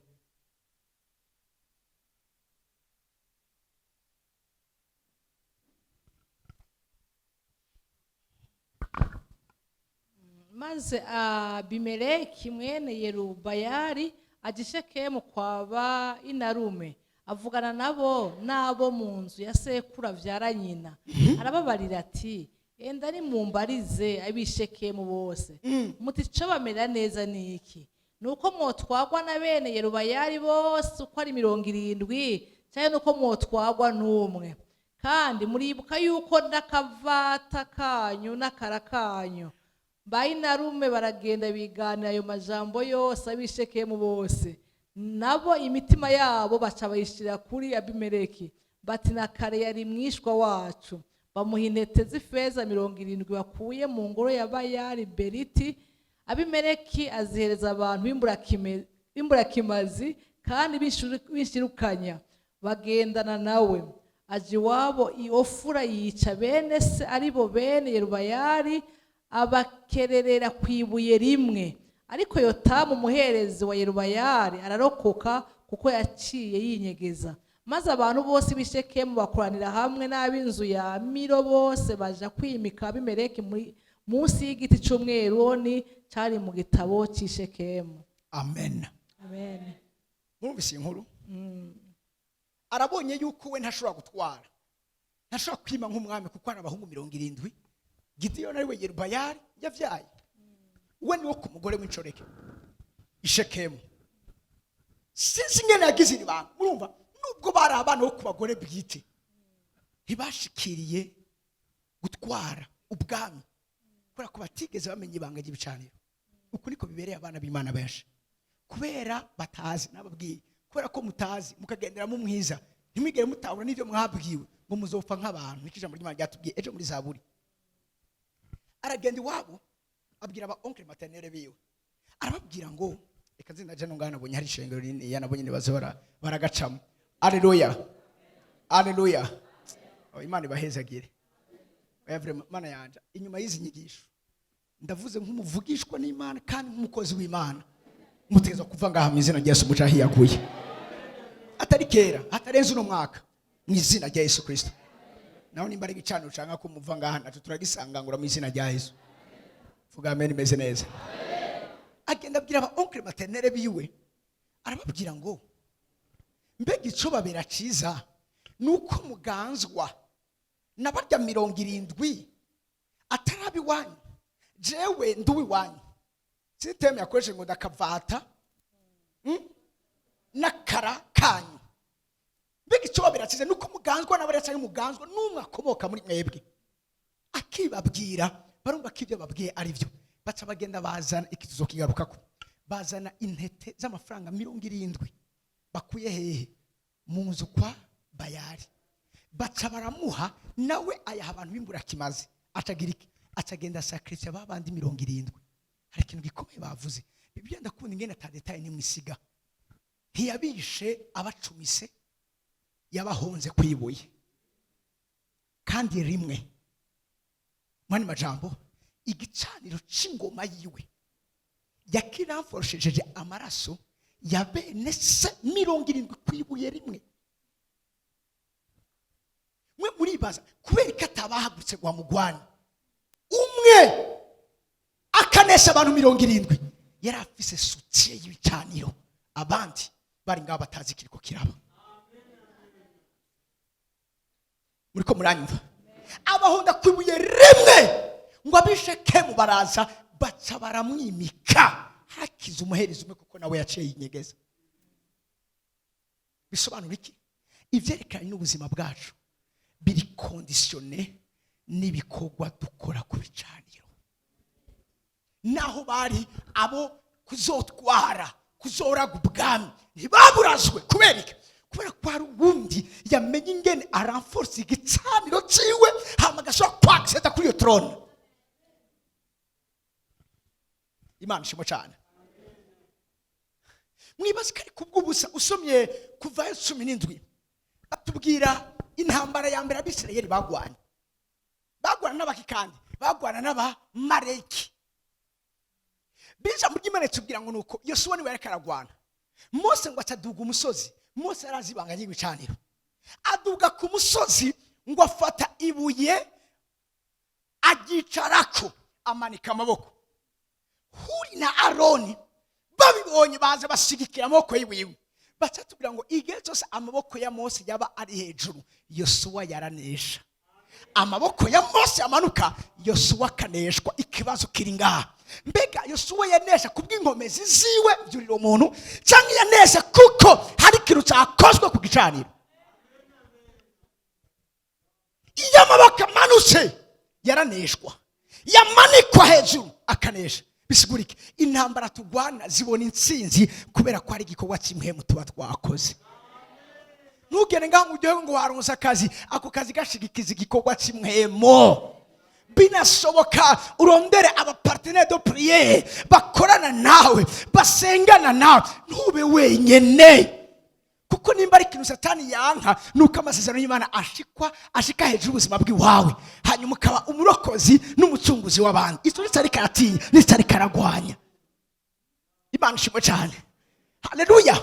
Maze Abimeleki mwene Yerubayali aja i Shekemu kwa ba inarume, avugana nabo mu nzu ya sekuru avyara nyina. Arababarira ati, enda nimumbarize ab'i Shekemu bose, muti ico bamera neza niki? Nuko mwotwagwa na bene Yerubayali bose uko ari 70, cyane nuko mwotwagwa n'umwe? Kandi muribuka yuko ndakavata kanyu n'akara kanyu. Bayinarume baragenda biganira ayo majambo yose ab'i Shekemu bose, nabo imitima yabo baca bayishira kuri Abimeleki, bati na kare yari mwishwa wacu. Bamuha intete z'ifeza 70 bakuye mu ngoro ya Bayali Beriti. Abimeleki azihereza abantu b'imburakimazi kandi bishirukanya, bagendana nawe. Aja iwabo i Ofura yica bene se aribo bene Yerubayali, abakererera kwibuye rimwe. Ariko Yotamu umuherezi wa Yerubayali ararokoka kuko yaciye yinyegeza. Maze abantu bose b'i Shekemu bakoranira hamwe n'ab'inzu ya Milo bose baja kwimika Abimeleki munsi y'igiti cy'umweroni cyari mu gitabo cy'i Shekemu. Amen. Amen. Mwumvise inkuru? Arabonye yuko we ntashobora gutwara, ntashobora kwima nk'umwami kuko ari abahungu 70. Gideyoni ari we Yerubayali yavyaye. We ni wo ku mugore w'inshoreke i Shekemu. Sinzi ngene yagize ibanga. Murumva nubwo bari abana bo ku bagore bwite, ntibashikiriye gutwara ubwami kubera ko batigeze bamenye ibanga ry'ibicaniro. Uku niko bibereye abana b'Imana benshi, kubera batazi. Nababwiye kubera ko mutazi mukagendera mu mwiza, ntimwigere mutabura n'ivyo mwabwiwe ngo muzopfa nk'abantu. Ikijambo ry'Imana ryatubwiye ejo muri Zaburi. Aragenda iwabo abwira aba oncle maternelle biwe, arababwira ngo reka nzinda je nongana nabonye hari ishengero rinini yanabonye nibazora baragacamo. Haleluya, haleluya. Imana ibahezagire. Mana yanje, inyuma y'izi nyigisho ndavuze nk'umuvugishwa n'Imana kandi nk'umukozi w'Imana, mutegeza kuva ngaha mu izina rya Yesu mucahi yakuye. Atari kera, atarenze uno mwaka, mu izina rya Yesu Kristo. Naho nimba ari gicaniro cyangwa ko muva ngaha nacu turagisangangura mu izina rya Yesu. Vuga amen imeze neza. Agenda abwira aba oncle maternelle biwe, arababwira ngo mbega ico babera ciza nuko muganzwa nabarya 70 atarabi wanyu, jewe nduwi wanyu. Siteme yakoreshe ngo ndakavata nakara kanyu. Mbega ico babera ciza nuko muganzwa nabarya cyangwa muganzwa n'umwe akomoka muri mwebwe. Akibabwira barumva ko ibyo babwiye ari byo, baca bagenda bazana ikituzo kigarukako, bazana intete z'amafaranga 70 bakuye hehe mu nzu kwa Bayali. Baca baramuha nawe ayaha abantu b'imburakimazi, acagira iki? Acagenda sacrifice babandi 70. Hari ikintu gikomeye bavuze. Bibiliya ndakunda ingene atadetaye ni mwisiga. Ntiyabishe abacumise, yabahonze kwibuye kandi rimwe. Mwani majambo, igicaniro c'ingoma yiwe yakiramforosheje amaraso ya bene se 70 kwibuye rimwe. Mwe muribaza kubera ko atabahagurutse gwa mugwani umwe akanesha abantu 70 yari afise sutiye y'ibicaniro abandi bari ngaho batazi kiriko kiraba. Muriko muranyumva? Abahonda kwibuye rimwe ngo abishekemu baraza baca baramwimika hakiza umuhereza umwe kuko nawe yaciye inyegeza. Bisobanura iki? Ivyerekanye n'ubuzima bwacu biri conditione n'ibikorwa dukora ku bicaniro. Naho bari abo kuzotwara kuzoraga ubwami ntibaburazwe kubera iki? Kubera ko hari ubundi yamenye ingene aranforce igicaniro ciwe hama gashobora kwagiseta kuri iyo throne. Imana ishimwe cyane. Mwibaze kari kubw'ubusa usomye kuva 17 atubwira intambara ya mbere abisirayeli bagwana n'abakikandi bagwana n'abamareki. Bija mu ry'Imana tubwira ngo nuko Yosuwa niwe yareka aragwana. Mose ngo ataduga umusozi. Mose arazi ibanga ry'ibicaniro. Aduga ku musozi ngo afata ibuye agicarako amanika amaboko. Huri na Aroni babibonye baza bashigikira amaboko yiwe. Batubwira ngo igihe cyose amaboko ya Mose yaba ari hejuru Yosuwa yaranesha. Amaboko ya Mose amanuka Yosuwa kaneshwa. Ikibazo kiri ngaha, mbega Yosuwa yanesha kubw'inkomezi ziwe byurira umuntu cyangwa yanesha kuko hari ikintu cyakozwe ku gicaniro? Iyo amaboko amanutse yaraneshwa, yamanikwa hejuru akanesha. Bisigurike intambara tugwana zibona intsinzi kubera ko hari igikorwa kimwe mu tuba twakoze. Ntugere ngaho ujye ngo waronse akazi ako kazi gashigikiza igikorwa kimwemo. Binashoboka urondere aba partenaire de prière bakorana nawe basengana nawe, ntube wenyene. Kuko nimba ari ikintu Satani yanka nuko amasezerano y'Imana ashika hejuru ubuzima bw'iwawe hanyuma ukaba umurokozi n'umucunguzi w'abandi. Icyo nitari karatinya nitari karagwanya. Imana ishimwe cyane. Haleluya.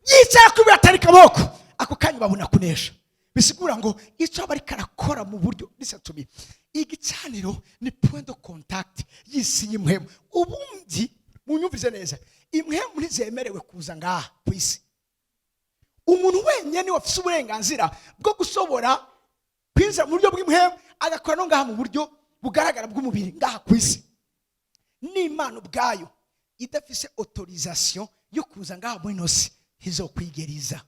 Yicara kubira atari kaboko ako kanya babona kunesha. Bisigura ngo icyo bari karakora mu buryo bisatumi. Igicaniro ni point de contact y'isi y'imwemu. Ubundi munyumvize neza, imwemu ntizemerewe kuza ngaha ku isi. Umuntu wenyene wafise uburenganzira bwo gusobora kwinjira mu buryo bw'imwemu agakora no ngaha mu buryo bugaragara bw'umubiri ngaha ku isi. N'Imana ubwayo idafise autorisation yo kuza ngaha muri nosi hizokwigeriza.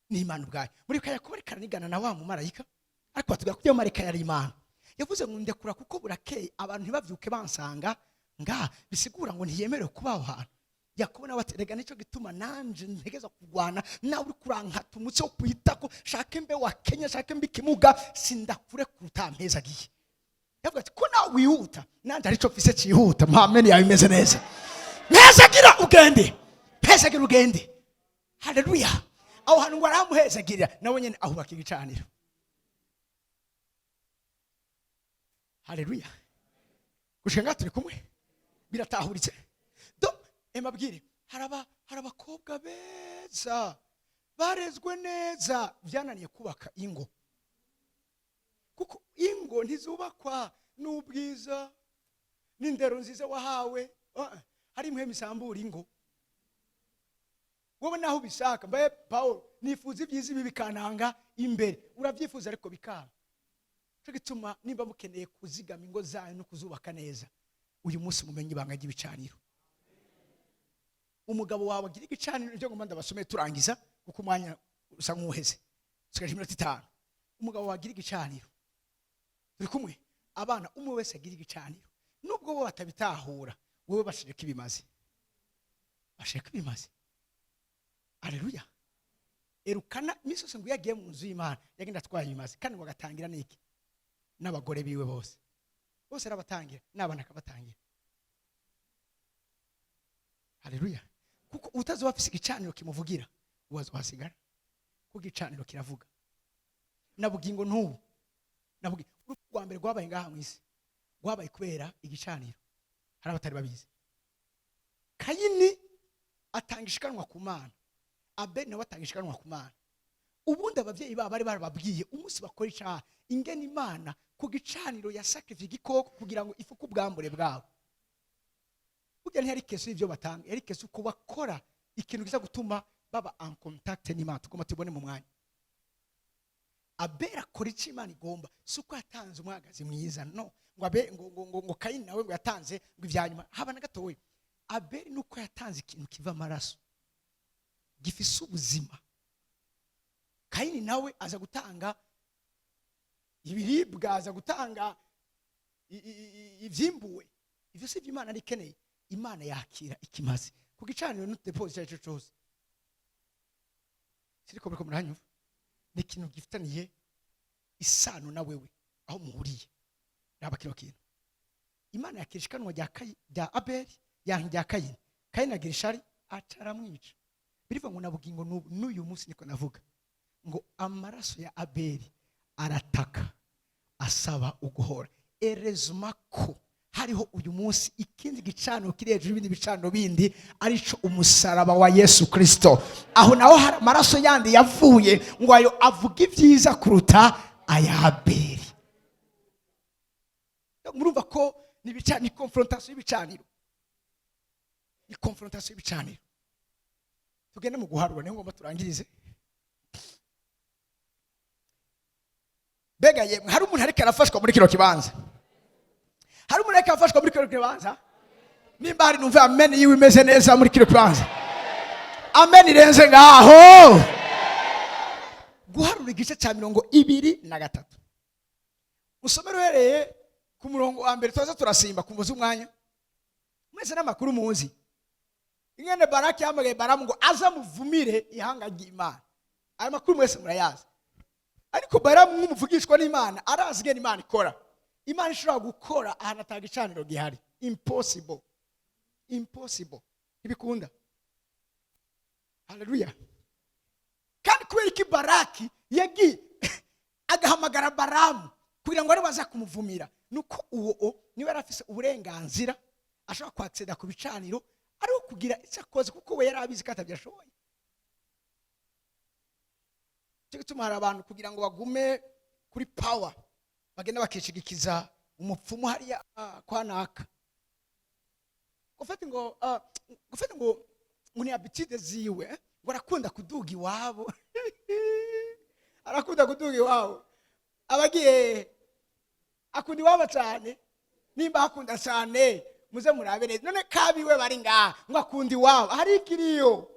N'Imana ubwayo muri kaya kubarekana nigana na wa mu marayika, ariko batuga ko iyo marayika yari Imana. Yavuze ngo ndekura kuko burakeye abantu ntibavyuke bansanga ngaha. Bisigura ngo ntiyemerewe kuba aho hantu. Yakobo nawe aterega nicyo gituma nanje ntegeza kugwana nawe uri kurankata umutsi wo kwitako shake mbe wa Kenya shake mbe kimuga sindakure kuruta mpezagiye. Yavuga ati ko nawe wihuta nanje arico mfise cihuta mpamene yawe imeze neza. Mpezagira ugende. Mpezagira ugende. Haleluya. Aho hantu ngo aramuhezagira nawe nyene ahubaka igicaniro. Haleluya. Gushenga turi kumwe biratahuritse. Emabwire harabakobwa beza barezwe neza byananiye kubaka ingo. Kuko ingo ntizubakwa n'ubwiza n'indero nziza wahawe. Hari imwe misambura ingo. Wowe naho bishaka mbaye Paul nifuza ibyiza ibi bikananga imbere uravyifuza ariko bikaba. Cyo gituma nimba mukeneye kuzigama ingo zanyu no kuzubaka neza uyu munsi mumenye ibanga ry'ibicaniro. Umugabo wawe agira igicaniro cyo ngomba ndabasomeye turangiza kuko umwanya usa nk'uheze. Sigaje iminota 5. Umugabo wawe agira igicaniro. Turi kumwe abana umwe wese agira igicaniro. Nubwo bo batabitahura wowe bashireka ibimazi. Bashireka ibimazi. Haleluya. Erukana misose ngo yagiye mu nzu y'Imana yagenda atwaye ibimazi kandi ngo agatangira niki n'abagore biwe bose. Bose arabatangira n'abana akabatangira. Haleluya. Kuko utazo bafise igicaniro kimuvugira uwazo hasigara ku gicaniro kiravuga. Nabugingo ntubu nabugi rwa mbere gwabaye ngaha mu isi gwabaye kubera igicaniro. Hari abatari babizi. Kayini atangishikanwa ku Mana, Abeli nawe atangishikanwa ku Mana. Ubundi abavyeyi baba bari barababwiye umunsi bakora icyaha ingene Imana ku gicaniro yasakivye igikoko kugira ngo ifuke ubwambure bwabo. Burya ntiyari kesu ivyo batanga, yari kesu ko bakora ikintu kiza gutuma baba en contact n'Imana, tugomba tubone mu mwanya. Abera akora icyo Imana igomba, si uko yatanze umwagazi mwiza, no ngo Kayini nawe ngo yatanze ngo ivyanyuma haba na gatoya. Abera nuko yatanze ikintu kiva amaraso gifise ubuzima. Kayini nawe aza gutanga ibiribwa, aza gutanga ivyimbuwe. Ivyo si Imana ari keneye. Imana yakira ikimazi ku gicaniro n'udeposit cyacu cyose. Siriko biko muranyumva, ni ikintu gifitaniye isano na wewe aho muhuriye. Raba kino kintu Imana yakishikanwa rya Abeli yanjya Kayini. Kayini agira ishari acaramwica. Birivuga ngo nabugingo n'uyu munsi niko navuga ngo amaraso ya Abeli arataka asaba uguhora. Erezuma ko hariho uyu munsi ikindi gicaniro kiri hejuru y'ibindi bicaniro bindi, arico umusaraba wa Yesu Kristo. Aho naho hari amaraso yandi yavuye ngo ayo avuga ibyiza kuruta aya Abeli. Murumva ko ni confrontation y'ibicaniro, ni confrontation y'ibicaniro. Tugende mu guharura niho ngomba turangirize. Bega yemwe hari umuntu ariko arafashwa muri kino kibanza, hari umuntu ariko arafashwa muri kino kibanza. Nimba hari numva amen yiwe imeze neza muri kino kibanza, amen irenze ngaho. Guharura igice cya 23 usomero hereye ku murongo wa mbere. Tuza turasimba kumvuza umwanya mwese n'amakuru muzi ingene Baraki yamagaye Baramu ngo aza muvumire ihanga ry'Imana. Ayo makuru mwese murayazi, ariko Baramu nk'umuvugishwa n'Imana arazi ngene Imana ikora. Imana ishobora gukora ahantu ataga icaniro gihari. Impossible, impossible, ntibikunda. Haleluya. Kandi kubera iki Baraki yagiye agahamagara Baramu kugira ngo ari baza kumuvumira, nuko uwo niwe yarafise uburenganzira ashobora kwatseda ku bicaniro ari kugira icyo akoze, kuko we yarabizi ko atabyashoboye. Cyo gituma hari abantu kugira ngo bagume kuri power bagenda bakishigikiza umupfumu hariya kwa naka. Gufata ngo ni habitude ziwe, ngo arakunda kuduga iwabo. Arakunda kuduga iwabo. Abagiye akunda iwabo cyane. Nimba akunda cyane muze murabe neza. None kabiwe bari nga ngo akunda iwabo, hari ikiriyo.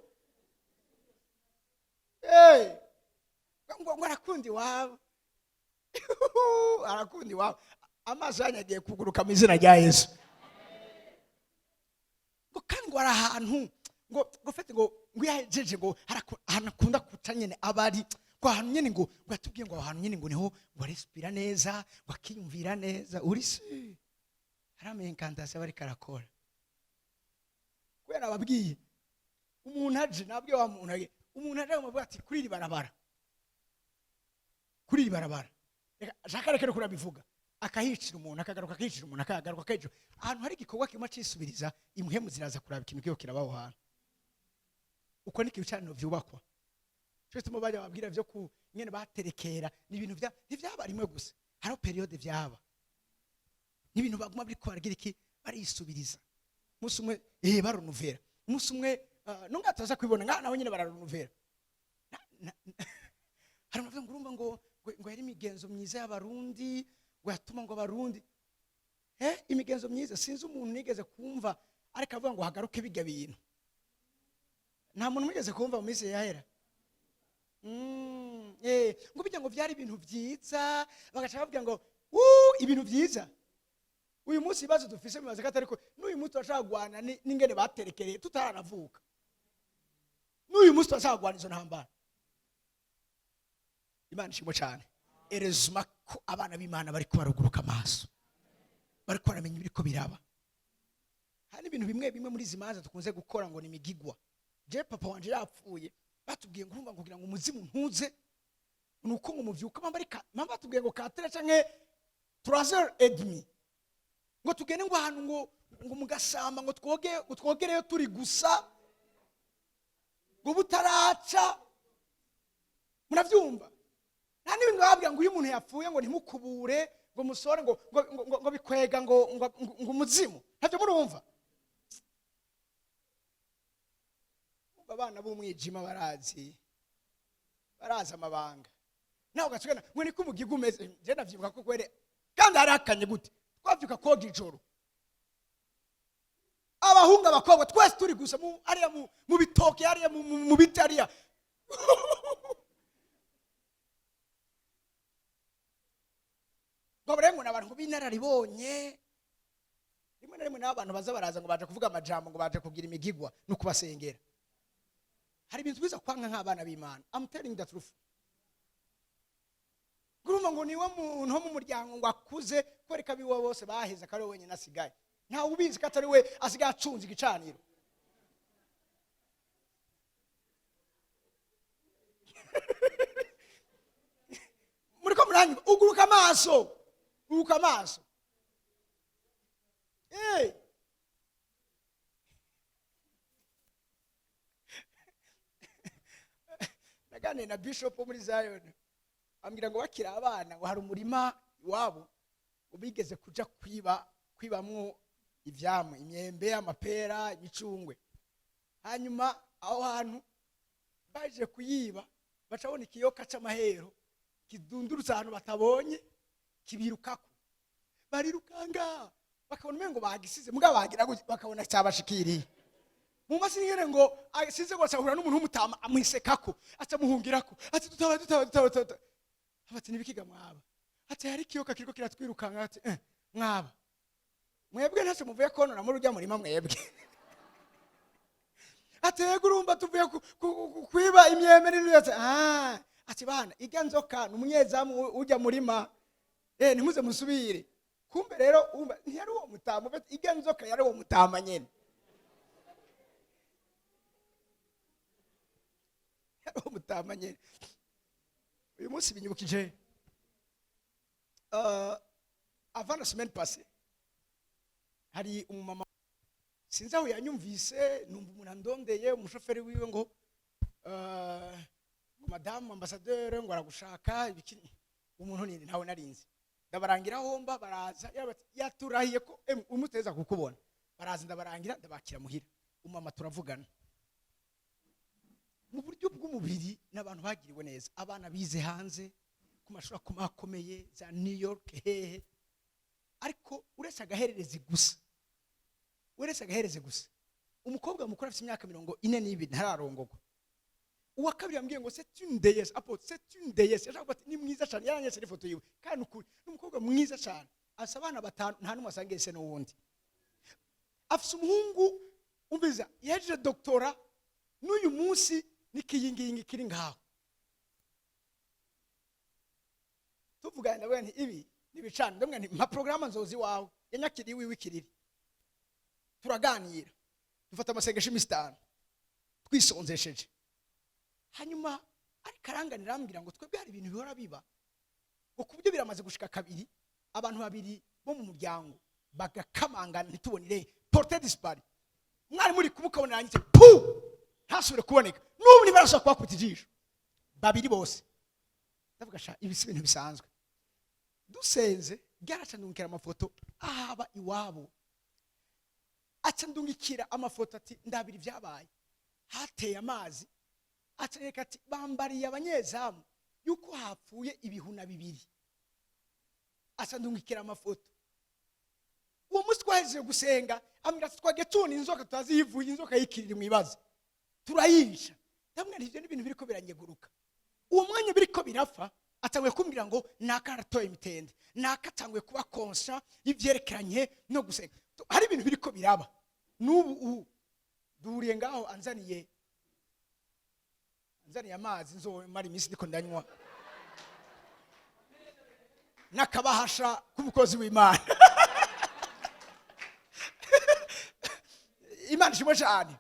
Ngo arakunda iwabo. Arakunda iwabo. Amaso yanyagiye kuguruka mu izina rya Yesu. Ngo kandi ngo arahantu ngo gufete ngo yajeje ngo harakunda kuca nyene abari ngo ahantu nyene ngo atubwiye ngo ahantu nyene ngo niho ngo respira neza, bakiyumvira neza. Uri se haramenye incantation bari karakora. Kwera babwiye umuntu aje nabwiye wa muntu aje, umuntu aje mu bwati kuri iri barabara, kuri iri barabara shaka rekere kurabivuga, akahicira umuntu akagaruka, akahicira umuntu akagaruka, akahicira ahantu hari igikorwa kimwe cisubiriza. Imhemu ziraza kuraba ikintu kiyo kirabaho hantu. Uko niki bicaniro vyubakwa. Cyo tuma bajya babwira byo ku nyene baterekera ni ibintu ntivyaba rimwe gusa, haro periode vyaba ni ibintu baguma biri kwaragira iki barisubiriza. Musi umwe baronuvera, musi umwe nungataza kwibona ngana naho nyene bararonuvera. Hari amavuga ngurumba ngo yari imigenzo myiza y'abarundi, ngo yatuma ngo abarundi imigenzo myiza. Sinzi umuntu nigeze kumva ariko avuga ngo hagaruke bijya bintu. Nta muntu mwigeze kumva mu minsi yahera. Ngo bijya ngo byari ibintu byiza, bagaca bavuga ngo ibintu byiza. Uyu munsi bazo dufise bimaze katari ko n'uyu munsi twashagwana n'ingene baterekereye tutaranavuka. N'uyu munsi twashagwana izo ntambara. Imana ishimo cyane. Erezuma ko abana b'Imana bari kubaruguruka amaso, bari kwaramenya ibiriko biraba. Hari ibintu bimwe muri zimanza tukunze gukora ngo ni migigwa. Je papa wanje yapfuye batubwiye ngo kugira ngo umuzimu ntuze nuko ngo muvyuka mamba batubwiye ngo katera canke 3h30 ngo tugende ngo ahantu ngo mugasamba ngo twogereyo turi gusa ngo butaraca. Muravyumva? Nta n'ibintu babwira ngo uyu muntu yapfuye ngo ntimukubure ngo musore ngo bikwega ngo umuzimu ntavyo murumva. Abana b'umwijima barazi amabanga nawe ugacugana ngo niko umugiga umeze. Je navyibuka ko kwere kandi harakanye gute twavyuka koga ijoro abahunga abakobwa twese turi gusa ariya mu bitoke ariya mu biti ariya ngo n'abantu b'inararibonye rimwe na rimwe n'abantu baza baraza ngo baje kuvuga amajambo ngo baje kugira imigigwa no kubasengera. Hari ibintu biza kwanga nk'abana b'Imana. I'm telling the truth. Guruma ngo niwe muntu mu muryango ngo akuze kwereka biwe bose baheze kare wenyine asigaye. Nta ubizi ko atari we asigaye acunze igicaniro. Muri ko muranyi uguruka amaso. Uguruka amaso. Nagane na bishop muri Zion ambwira ngo bakira abana ngo hari umurima iwabo ubigeze kuja kwibamwo ivyamwe imyembe amapera ibicungwe. Hanyuma aho hantu baje kuyiba bacabona ikiyoka c'amahero kidundurutse ahantu batabonye kibirukako barirukanga bakabona umengo bagisize mugabo bagira bakabona cyabashikiriye mu masingere ngo asize ngo sahura n'umuntu w'umutama amwisekako acamuhungirako ati dutawa abati nibikiga mwaba ati hari kiyoka kiriko kiratwirukanga ati mwaba mwebwe ntase muvuye konona muri urya murima mwebwe ati yegurumba tuvuye kwiba imyembe n'ibyo ati bana irya nzoka n'umunyezamu ujya murima ntimuze musubire. Kumbe rero umba ntiyari uwo mutama irya nzoka yari uwo mutama nyene. Umutama nyene. Uyu munsi binyibukije avant la semaine passée hari umumama sinzi aho yanyumvise numva umuntu andondeye umushoferi wiwe ngo madame ambassadeur ngo aragushaka ibiki umuntu nini ntawe narinzi ndabarangira homba baraza yaturahiye ko umuteza kukubona baraza ndabarangira ndabakira muhira umama turavugana mu buryo bw'umubiri n'abantu bagiriwe neza abana bize hanze ku mashuri akomeye za New York hehe ariko uretse agahererezi gusa umukobwa mukuru afite imyaka 42 ntararongogwa. Uwa kabiri yambwiye ngo c'est une déesse apote c'est une déesse yashaka ati ni mwiza cyane yaranyese ifoto yiwe kandi ukuri n'umukobwa mwiza cyane asa abana batanu nta numwe asangese n'uwundi afite umuhungu umbiza yaje doctora n'uyu munsi nikiyingiyingi kiri ngaho tuvugana nawe nti ibi nibicana ndamwe nti mpa programme nzozi wawe yanyakiriwe wikiriri turaganira dufata amasengesho imistano twisonzesheje hanyuma ari karanganira ambwira ngo twebwe hari ibintu bihora biba ngo kubyo biramaze gushika kabiri abantu babiri bo mu muryango bagakamangana ntitubonire porte dispari mwari muri kumukabona yanyitse pu ntasubire kuboneka n'ubu nibarasha kwakubita ijisho babiri bose ndavuga sha ibisi bintu bisanzwe dusenze byaracandungikira amafoto ahaba iwabo acandungikira amafoto ati ndabiri byabaye hateye amazi acereka ati bambariye abanyezamu yuko hapfuye ibihuna bibiri acandungikira amafoto uwo munsi twahejeje gusenga ambwira ati twage tuna inzoka tutazivuye inzoka yikirira mwibaza turayisha ndamwe ntivyo n'ibintu biriko biranyeguruka uwo mwanya biriko birapfa atangwe kumbwira ngo nakaratoye imitende nakatangwe kuba conscient ivyerekeranye no gusenga hari ibintu biriko biraba n'ubu duriye ngaho anzaniye amazi nzo mari imisi ndiko ndanywa nakabahasha k'umukozi w'Imana Imana shimwe cyane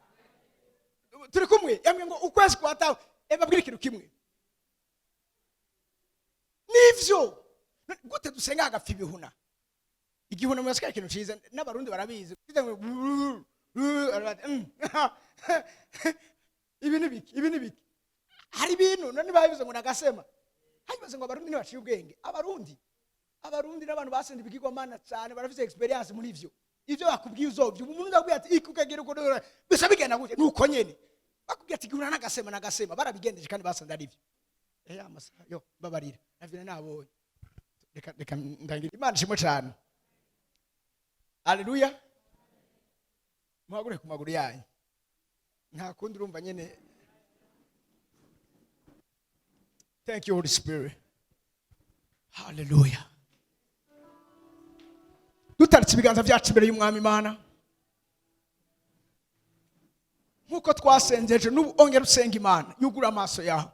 turi kumwe yamwe ngo ukwezi kwatawe babwira ikintu kimwe nivyo gute dusenga agafi ibihuna igihuna mu yasika ikintu ciza n'abarundi barabizi ibi nibiki hari ibintu none babivuze ngo nagasema habivuze ngo abarundi ntibaciye ubwenge abarundi abarundi n'abantu basenda ibigirwamana cyane barafite experience muri ivyo bakubwiye uzovyo umuntu ndabwiye ati ikukagera uko bisa bigenda gute nuko nyene bakubwiye ati gura nagasema barabigendeje kandi basenda arivyo amasa yo babarira navine nabonye reka ndangira Imana shimo cyane. Haleluya. Muhagure ku maguru yanyu nta kundi urumva nyene. Thank you Holy Spirit. Hallelujah. Dutaritse ibiganza byacu imbere y'umwami Imana nkuko twasenzeje n'ubu ongera usenga Imana yugura amaso yawe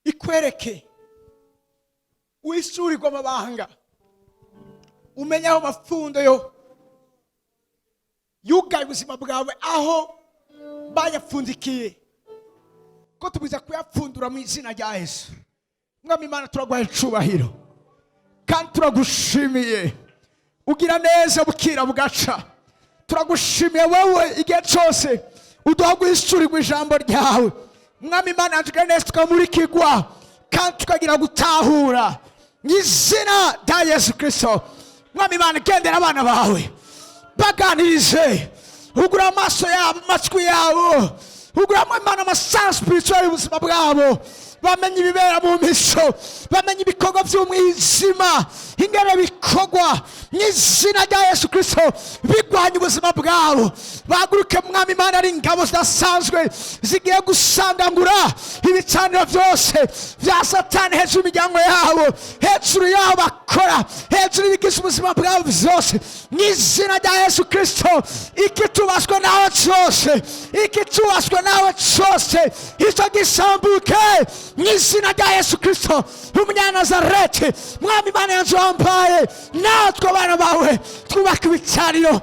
ikwereke wishurirwa amabanga umenya aho mapfundo yo yugaye ubuzima bwawe aho bayapfundikiye ko tubiza kuyapfundura mu izina rya Yesu. Mwami Imana turagwaye icubahiro kandi turagushimiye ugira neza bukira bugaca. Turagushimiye wowe igihe cyose uduha guhishurirwa ijambo ryawe. Mwami Imana yatugira neza tukamurikirwa kandi tukagira gutahura mu izina rya Yesu Kristo. Mwami Imana gendera abana bawe baganirize ugura amaso yabo amatwi yabo ugura Imana amasansi spiritual y'ubuzima bwabo bamenye ibibera mu miso bamenye ibikorwa by'umwijima ingene bikorwa mu izina rya Yesu Kristo bigwanya ubuzima bwabo. Baguruke Mwami Imana ari ingabo zidasanzwe zigiye gusandangura ibicaniro byose bya Satani hejuru imiryango yabo hejuru yabo bakora hejuru ibigize ubuzima bwabo byose mu izina rya Yesu Kristo. Ikitubaswe nawe cyose ikitubaswe nawe cyose icyo gisambuke mu izina rya Yesu Kristo umunyanazareti. Mwami Imana yanjye wambaye natwe abana bawe twubaka ibicaniro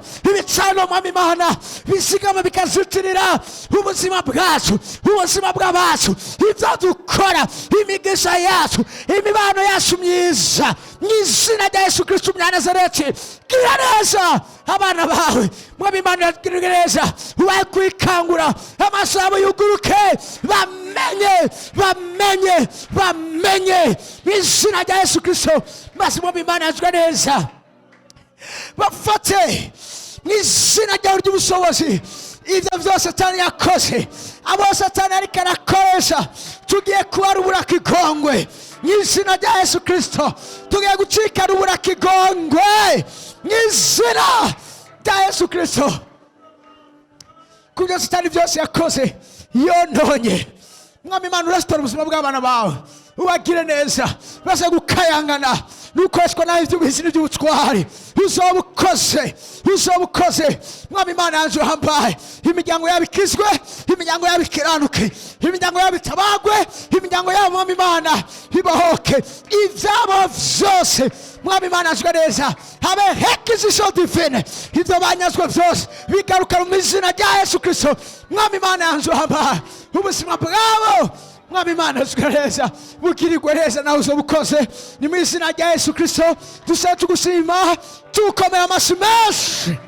Mwami Imana bizigama bikazitirira ubuzima bwacu ubuzima bw'abacu ibyo dukora imigisha yacu imibano yacu myiza mu izina rya Yesu Kristo umunyanazareti. Gira neza abana bawe Mwami Imana gira neza ubaye kwikangura amaso yabo yuguruke bamenye mu izina rya Yesu Kristo. Maze Mwami Imana gira neza bafate mu izina ryawe ry'ubushobozi ibyo byose Satani yakoze abo Satani ariko arakoresha tugiye kubarubura kigongwe mu izina rya Yesu Kristo. Tugiye gucika rubura kigongwe mu izina rya Yesu Kristo. Kubyo Satani byose yakoze yononye Mwami Imana urasitora ubuzima bw'abana bawe ubagire neza baze gukayangana nukoreshwa nawe iby'ubuzima by'ubutwari uzobukoze Mwami Imana yanjye uhambaye. Imiryango yabo ikizwe imiryango yabo ikiranuke imiryango yabo itabagwe imiryango yabo Mwami Imana ibahoke ibyabo byose Mwami Imana yanjye neza habe hekizisho divine ibyo banyazwe byose bigaruka mu izina rya Yesu Kristo. Mwami Imana yanjye uhambaye ubuzima bwabo Mwami Imana neza bugirirwe neza nawe uzobukoze ni mu izina rya Yesu Kristo. Dusa tugushima tukomeye amashyi menshi.